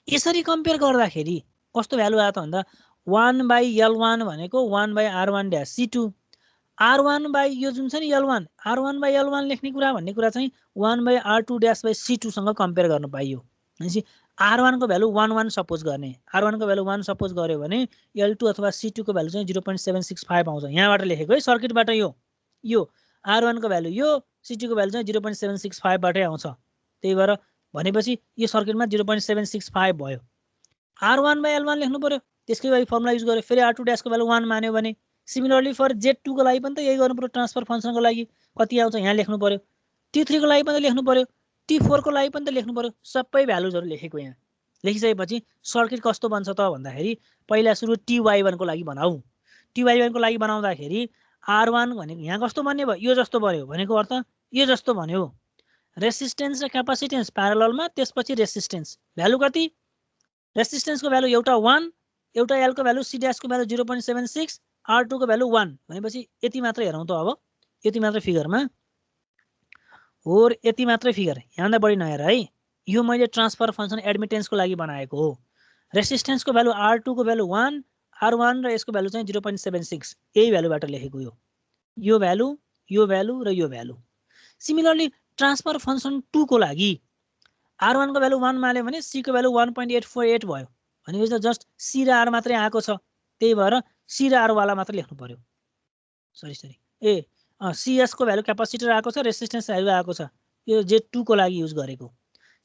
S1: यसरी कम्पेयर गर्दाखेरि कस्तो भ्यालु आयो त भन्दा 1/L1 भनेको 1/R1 ड्यास C2, R1 यो जुन छ नि L1, R1/L1 लेख्ने कुरा भन्ने कुरा चाहिँ 1/R2 ड्यास C2 सँग कम्पेयर गर्न पाइयो। भनेपछि R1 को भ्यालु 1 सपोज गर्ने, R1 को भ्यालु 1 सपोज गर्यो भने L2 अथवा C2 को भ्यालु चाहिँ 0.765 आउँछ। यहाँबाट लेखेको है सर्किटबाट, यो R1 को भ्यालु, यो C2 को भ्यालु चाहिँ 0.765 बाटै आउँछ। त्यही भएर भनेपछि यो सर्किटमा 0.765 भयो। R1/L1 लेख्नु पर्यो, त्यसकै लागि फर्मुला युज गर्यो, फेरि R2 ड्यासको भ्यालु 1 मान्यो भने सिमिलरली फर Z2 को लागि पनि त यही गर्नु पर्यो। ट्रान्सफर फङ्सनको लागि कति आउँछ यहाँ लेख्नु पर्यो, T3 को लागि पनि लेख्नु पर्यो, T4 को लागि पनि त लेख्नु पर्यो। सबै भ्यालुजहरू लेखेको यहाँ लेखिसकेपछि सर्किट कस्तो बन्छ त भन्दाखेरि पहिला सुरु TY1 को लागि बनाऊ। TY1 को लागि बनाउँदाखेरि R1 भनेको यहाँ कस्तो बन्ने भयो, यो जस्तो बन्यो। भनेको अर्थ यो जस्तो भन्यो, रेसिस्टेन्स र क्यापासिटेन्स प्यारललमा, त्यसपछि रेसिस्टेन्स भ्यालु कति, रेसिस्टेन्सको भ्यालु एउटा 1, एउटा L को भ्यालु, C ड्यास को भ्यालु 0.76, R2 को भ्यालु 1। भनेपछि यति मात्रै हेरौँ त, अब यति मात्रै फिगरमा हो, यति मात्रै फिगर, यहाँभन्दा बढी नहेर है। यो मैले ट्रान्सफर फङ्सन एडमिटेन्सको लागि बनाएको हो। रेसिस्टेन्सको भ्यालु R2 को भ्यालु 1, R1 र यसको भ्यालु चाहिँ 0.76, यही भ्यालुबाट लेखेको यो भ्यालु, यो भ्यालु र यो भ्यालु। सिमिलरली ट्रान्सफर फङ्सन 2 को लागि R1 को भ्यालु 1 मान्यो भने C को भ्यालु 1.848 भयो। भनेपछि त जस्ट C र R मात्रै आएको छ, त्यही भएर C र R वाला मात्र लेख्नु पर्यो। सरी CS को भ्यालु क्यापासिटर आएको छ, रेसिस्टेन्स भ्यालु आएको छ, यो Z2 को लागि युज गरेको।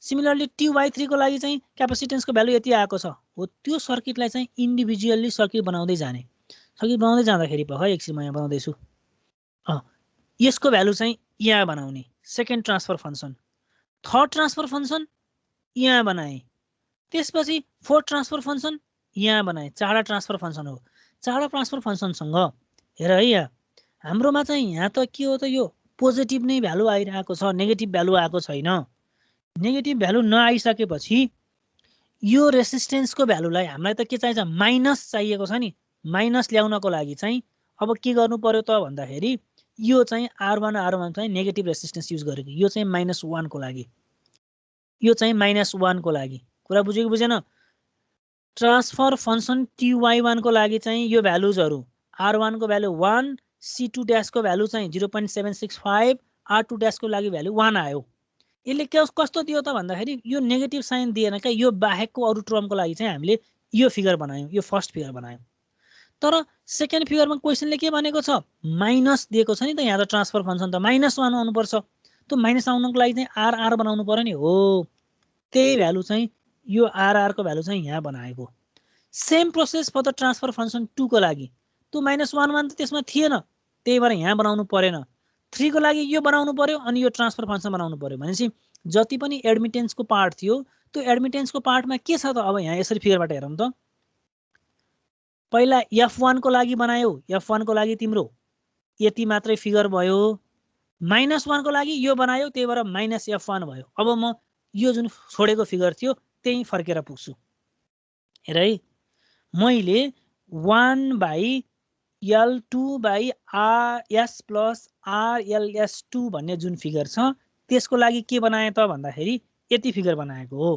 S1: सिमिलरली TY3 को लागि चाहिँ क्यापेसिटेन्सको भ्यालु यति आएको छ हो त्यो सर्किटलाई चाहिँ इन्डिभिजुअली सर्किट बनाउँदै जाने सर्किट बनाउँदै जाँदाखेरि भयो एकछिन म यहाँ बनाउँदैछु यसको भ्यालु चाहिँ यहाँ बनाउने second transfer function third transfer function यहाँ बनाएँ त्यसपछि फोर्थ ट्रान्सफर फङ्सन यहाँ बनाएँ चारवटा ट्रान्सफर फङ्सन हो चारवटा ट्रान्सफर फङ्सनसँग हेर है यहाँ हाम्रोमा चाहिँ यहाँ त के हो त यो पोजिटिभ नै भ्यालु आइरहेको छ नेगेटिभ भ्यालु आएको छैन नेगेटिभ भ्यालु नआइसकेपछि यो रेसिस्टेन्सको भ्यालुलाई हामीलाई त के चाहिन्छ माइनस चाहिएको छ नि माइनस ल्याउनको लागि चाहिँ अब के गर्नु पर्यो त भन्दाखेरि यो चाहिँ R1 चाहिँ नेगेटिभ रेसिस्टेन्स युज गरेको यो चाहिँ -1 को लागि यो चाहिँ -1 को लागि कुरा बुझ्यो कि बुझेन ट्रान्सफर फङ्सन TY1 को लागि चाहिँ यो भ्यालुजहरू R1 को भ्यालु 1 C2 ड्यास को भ्यालु चाहिँ 0.765 R2 ड्यास को लागि भ्यालु 1 आयो यसले कस्तो दियो त भन्दाखेरि यो नेगेटिभ साइन दिएन क्या यो बाहेकको अरू टर्मको लागि चाहिँ हामीले यो फिगर बनायौँ यो फर्स्ट फिगर बनायौँ तर सेकेन्ड फिगरमा क्वेसनले के भनेको छ माइनस दिएको छ नि त यहाँ त ट्रान्सफर फङ्सन त -1 आउनुपर्छ त्यो माइनस आउनको लागि चाहिँ RR बनाउनु पर्यो नि हो त्यही भ्यालु चाहिँ यो RR को भ्यालु चाहिँ यहाँ बनाएको same process for the transfer function 2 को लागि त्यो -1 त त्यसमा थिएन त्यही भएर यहाँ बनाउनु परेन 3 को लागि यो बनाउनु पर्यो अनि यो ट्रान्सफर फङ्सन बनाउनु पर्यो भनेपछि जति पनि एडमिटेन्सको पार्ट थियो त्यो एडमिटेन्सको पार्टमा के छ त अब यहाँ यसरी फिगरबाट हेरौँ त पहिला F1 को लागि बनायौ F1 को लागि तिम्रो यति मात्रै फिगर भयो -1 को लागि यो बनायौ त्यही भएर -F1 भयो अब म यो जुन छोडेको फिगर थियो त्यही फर्केर पुग्छु हेर है मैले 1/L2/RS + RLS2 भन्ने जुन फिगर छ त्यसको लागि के बनाएँ त भन्दाखेरि यति फिगर बनाएको हो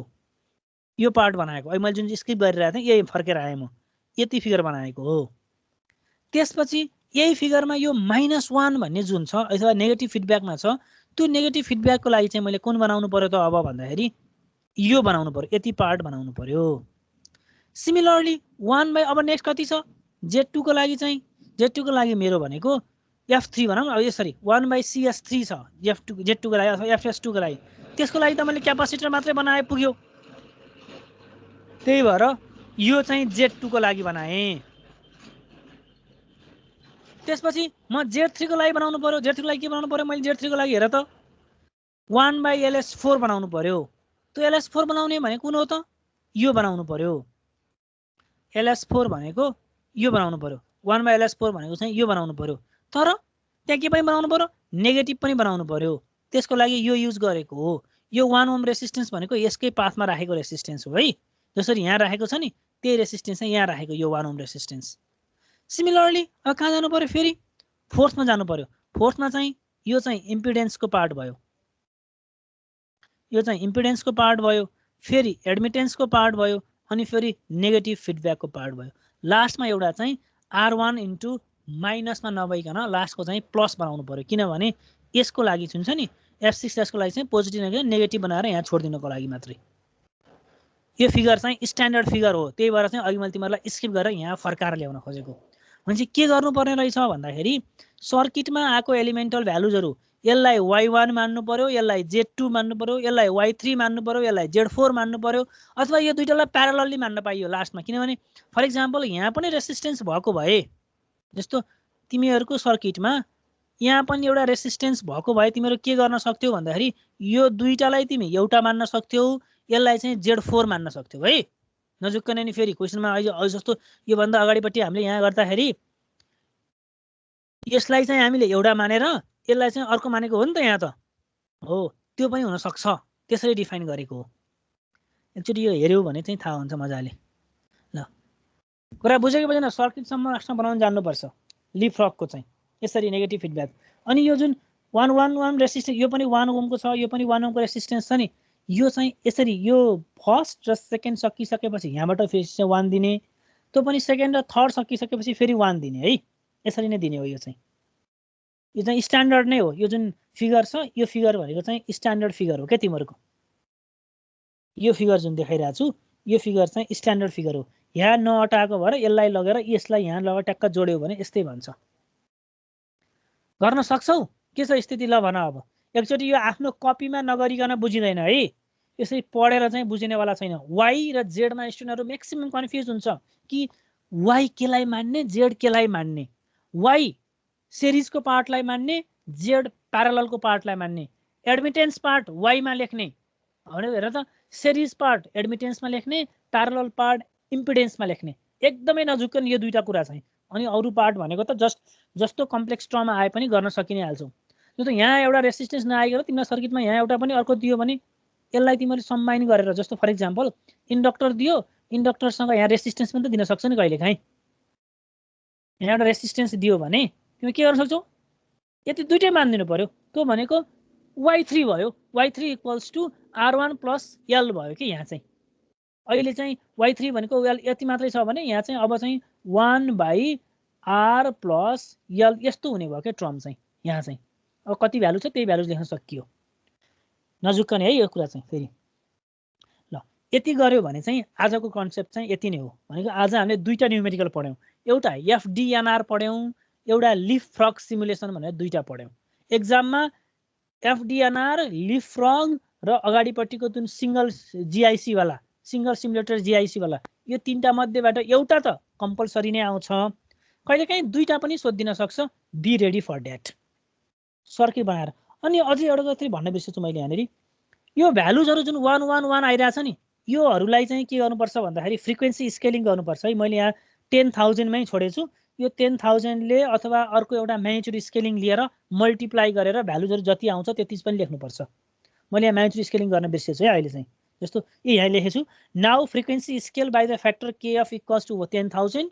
S1: यो पार्ट बनाएको अहिले मैले जुन स्क्रिप्ट गरिरहेको थिएँ यही फर्केर आएँ म यति फिगर बनाएको हो त्यसपछि यही फिगरमा यो -1 भन्ने जुन छ अथवा नेगेटिभ फिडब्याकमा छ त्यो नेगेटिभ फिडब्याकको लागि चाहिँ मैले कुन बनाउनु पर्यो त अब भन्दाखेरि यो बनाउनु पर्यो यति पार्ट बनाउनु पर्यो सिमिलरली 1 अब नेक्स्ट कति छ Z2 को लागि चाहिँ Z2 को लागि मेरो भनेको F3 भनौँ अब यसरी 1/CS3 छ Z2 को लागि अथवा FS2 को लागि त्यसको लागि त मैले क्यापासिटर मात्रै बनाए पुग्यो त्यही भएर यो चाहिँ Z2 को लागि बनाएँ त्यसपछि म Z3 को लागि बनाउनु पर्यो Z3 को लागि के बनाउनु पर्यो मैले Z3 को लागि हेर त 1/LS4 बनाउनु पर्यो त्यो LS4 बनाउने भने कुन हो त यो बनाउनु पर्यो LS4 भनेको यो बनाउनु पर्यो 1/LS4 भनेको चाहिँ यो बनाउनु पर्यो तर त्यहाँ के पनि बनाउनु पर्यो नेगेटिभ पनि बनाउनु पर्यो त्यसको लागि यो युज गरेको हो यो 1 ओम रेसिस्टेन्स भनेको यसकै पाथमा राखेको रेसिस्टेन्स हो है जसरी यहाँ राखेको छ नि त्यही रेसिस्टेन्स चाहिँ यहाँ राखेको यो 1 ओम रेसिस्टेन्स सिमिलरली अब कहाँ जानु पर्यो फेरि फोर्थमा जानु पर्यो फोर्थमा चाहिँ यो चाहिँ इम्पिडेन्सको पार्ट भयो यो चाहिँ इम्पिडेन्सको पार्ट भयो फेरि एडमिटेन्सको पार्ट भयो अनि फेरि नेगेटिभ फिडब्याकको पार्ट भयो लास्टमा एउटा चाहिँ R1 इन्टु माइनसमा नभइकन लास्टको चाहिँ प्लस बनाउनु पर्यो किनभने यसको लागि जुन छ नि F6 को लागि चाहिँ पोजिटिभ नेगेटिभ बनाएर यहाँ छोडिदिनको लागि मात्रै यो फिगर चाहिँ स्ट्यान्डर्ड फिगर हो त्यही भएर चाहिँ अघि मैले तिमीहरूलाई स्किप गरेर यहाँ फर्काएर ल्याउन खोजेको भनेपछि के गर्नुपर्ने रहेछ भन्दाखेरि सर्किटमा आएको एलिमेन्टल भ्यालुजहरू यसलाई Y1 मान्नु पर्यो यसलाई Z2 मान्नु पर्यो यसलाई Y3 मान्नु पर्यो यसलाई Z4 मान्नु पर्यो अथवा यो दुईटालाई प्यारलली मान्न पाइयो लास्टमा किनभने फर इक्जाम्पल यहाँ पनि रेसिस्टेन्स भएको भए जस्तो तिमीहरूको सर्किटमा यहाँ पनि एउटा रेसिस्टेन्स भएको भए तिमीहरू के गर्न सक्थ्यौ भन्दाखेरि यो दुईटालाई तिमी एउटा मान्न सक्थ्यौ यसलाई चाहिँ Z4 मान्न सक्थ्यौ है नजुक्कने नि फेरि क्वेसनमा अहिले जस्तो योभन्दा अगाडिपट्टि हामीले यहाँ गर्दाखेरि यसलाई चाहिँ हामीले एउटा मानेर यसलाई चाहिँ अर्को मानेको हो नि त यहाँ त हो त्यो पनि हुन सक्छ त्यसरी डिफाइन गरेको हो एकचोटि यो हेर्यौ भने चाहिँ थाहा हुन्छ मजाले ल कुरा बुझेको बुझेन सर्किटसम्म राख्न बनाउन जान्नुपर्छ लिपफ्रगको चाहिँ यसरी नेगेटिभ फिडब्याक अनि यो जुन 111 रेसिस्टेन्स यो पनि 1 ओमको छ यो पनि 1 ओमको रेसिस्टेन्स छ नि यो चाहिँ यसरी यो फर्स्ट र सेकेन्ड सकिसकेपछि यहाँबाट फेरि 1 दिने त्यो पनि सेकेन्ड र थर्ड सकिसकेपछि फेरि 1 दिने है यसरी नै दिने हो यो चाहिँ स्ट्यान्डर्ड नै हो यो जुन फिगर छ यो फिगर भनेको चाहिँ स्ट्यान्डर्ड फिगर हो क्या तिमीहरूको यो फिगर जुन देखाइरहेको छु यो फिगर चाहिँ स्ट्यान्डर्ड फिगर हो यहाँ नअटाएको भएर यसलाई लगेर यसलाई यहाँ लगेर ट्याक्क जोड्यो भने यस्तै भन्छ गर्न सक्छौ के छ स्थिति ल भन अब एकचोटि यो आफ्नो कपीमा नगरिकन बुझिँदैन है यसरी पढेर चाहिँ बुझिनेवाला छैन। वाई र जेडमा स्टुडेन्टहरू म्याक्सिमम कन्फ्युज हुन्छ कि वाई केलाई मान्ने, जेड केलाई मान्ने। वाई सिरिजको पार्टलाई मान्ने, जेड प्याराललको पार्टलाई मान्ने। एडमिटेन्स पार्ट वाईमा लेख्ने भने हेर त, सिरिज पार्ट एडमिटेन्समा लेख्ने, प्यारालल पार्ट इम्पिडेन्समा लेख्ने। एकदमै नजुक्कन यो दुईटा कुरा चाहिँ। अनि अरू पार्ट भनेको त जस्तो कम्प्लेक्स टर्ममा आए पनि गर्न सकिने हाल्छौ। जो त यहाँ एउटा रेसिस्टेन्स नआइकन तिम्रो सर्किटमा यहाँ एउटा पनि अर्को दियो भने यसलाई तिमीले कम्बाइन गरेर, जस्तो फर इक्जाम्पल इन्डक्टर दियो, इन्डक्टरसँग यहाँ रेसिस्टेन्स पनि त दिन सक्छ नि कहिलेकाहीँ। यहाँ एउटा रेसिस्टेन्स दियो भने तिमी के गर्न सक्छौ, यति दुइटै मानिदिनु पर्यो। त्यो भनेको y3 भयो, y3 equals to r1 plus l भयो कि यहाँ चाहिँ। अहिले चाहिँ y3 भनेको यति मात्रै छ भने यहाँ चाहिँ अब चाहिँ 1/r प्लस l यस्तो हुने भयो क्या टर्म चाहिँ। यहाँ चाहिँ अब कति भ्यालु छ त्यही भ्यालु लेख्न सकियो। नजुक्कने है यो कुरा चाहिँ। फेरि ल यति गर्यो भने चाहिँ आजको कन्सेप्ट चाहिँ यति नै हो। भनेको आज हामीले दुईटा न्युमेरिकल पढ्यौँ, एउटा FDNR पढ्यौँ, एउटा लिपफ्रग सिमुलेसन भनेर दुईटा पढ्यौँ। एक्जाममा FDNR, लिपफ्रग र अगाडिपट्टिको जुन सिंगल GIC वाला, सिंगल सिमुलेटर GIC वाला, यो तीनटा मध्येबाट एउटा त कम्पलसरी नै आउँछ। कहिलेकाहीँ दुईटा पनि सोधिदिन सक्छ। Be ready for that. Circuit बनाएर। अनि अझै एउटा जति भन्न बिर्सेछु मैले यहाँनिर, यो भ्यालुजहरू जुन 111 आइरहेछ नि, योहरूलाई चाहिँ के गर्नुपर्छ भन्दाखेरि फ्रिक्वेन्सी स्केलिङ गर्नुपर्छ है। मैले यहाँ 10,000 मै छोडेछु। यो 10,000 ले अथवा अर्को एउटा म्याग्निट्युड स्केलिङ लिएर मल्टिप्लाई गरेर भ्यालुजहरू जति आउँछ त्यति पनि लेख्नुपर्छ। मैले यहाँ म्याग्निट्युड स्केलिङ गर्न बिर्सेछु है अहिले चाहिँ। जस्तो यहाँ लेखेछु, now frequency scale by the factor KF equals to 10,000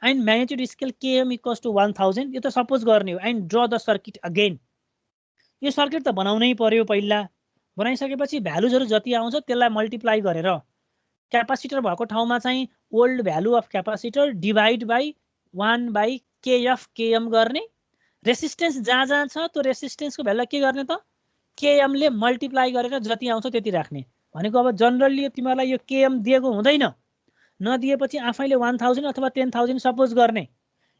S1: and magnitude scale KM equals to 1000। यो त सपोज गर्ने हो। And draw the circuit again. यो सर्किट त बनाउनै पर्यो पहिला। बनाइसकेपछि भ्यालुजहरू जति आउँछ त्यसलाई मल्टिप्लाई गरेर क्यापासिटर भएको ठाउँमा चाहिँ old value of capacitor divide by 1/KF KM गर्ने। रेसिस्टेन्स जहाँ जहाँ छ त्यो रेसिस्टेन्सको भ्यालुलाई के गर्ने त, KM ले मल्टिप्लाई गरेर जति आउँछ त्यति राख्ने। भनेको अब जनरली तिमीहरूलाई यो KM दिएको हुँदैन, नदिएपछि आफैले 1000 अथवा 10,000 सपोज गर्ने।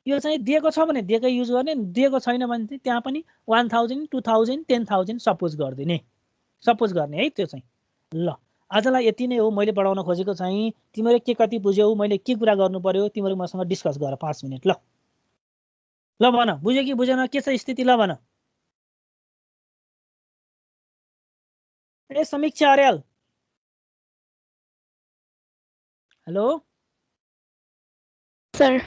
S1: यो चाहिँ दिएको छ भने दिएकै युज गर्ने, दिएको छैन भने चाहिँ त्यहाँ पनि 1000, 2000, 10,000 सपोज गरिदिने, सपोज गर्ने है। त्यो चाहिँ ल आजलाई यति नै हो मैले पढाउन खोजेको चाहिँ। तिमीले के कति बुझ्यौ, मैले के कुरा गर्नु पर्यो, तिमीहरू मसँग डिस्कस गर 5 मिनट। ल भन, बुझ्यो कि बुझेन, के छ स्थिति, ल भन। ए समीक्षा अर्याल, हेलो
S3: सर।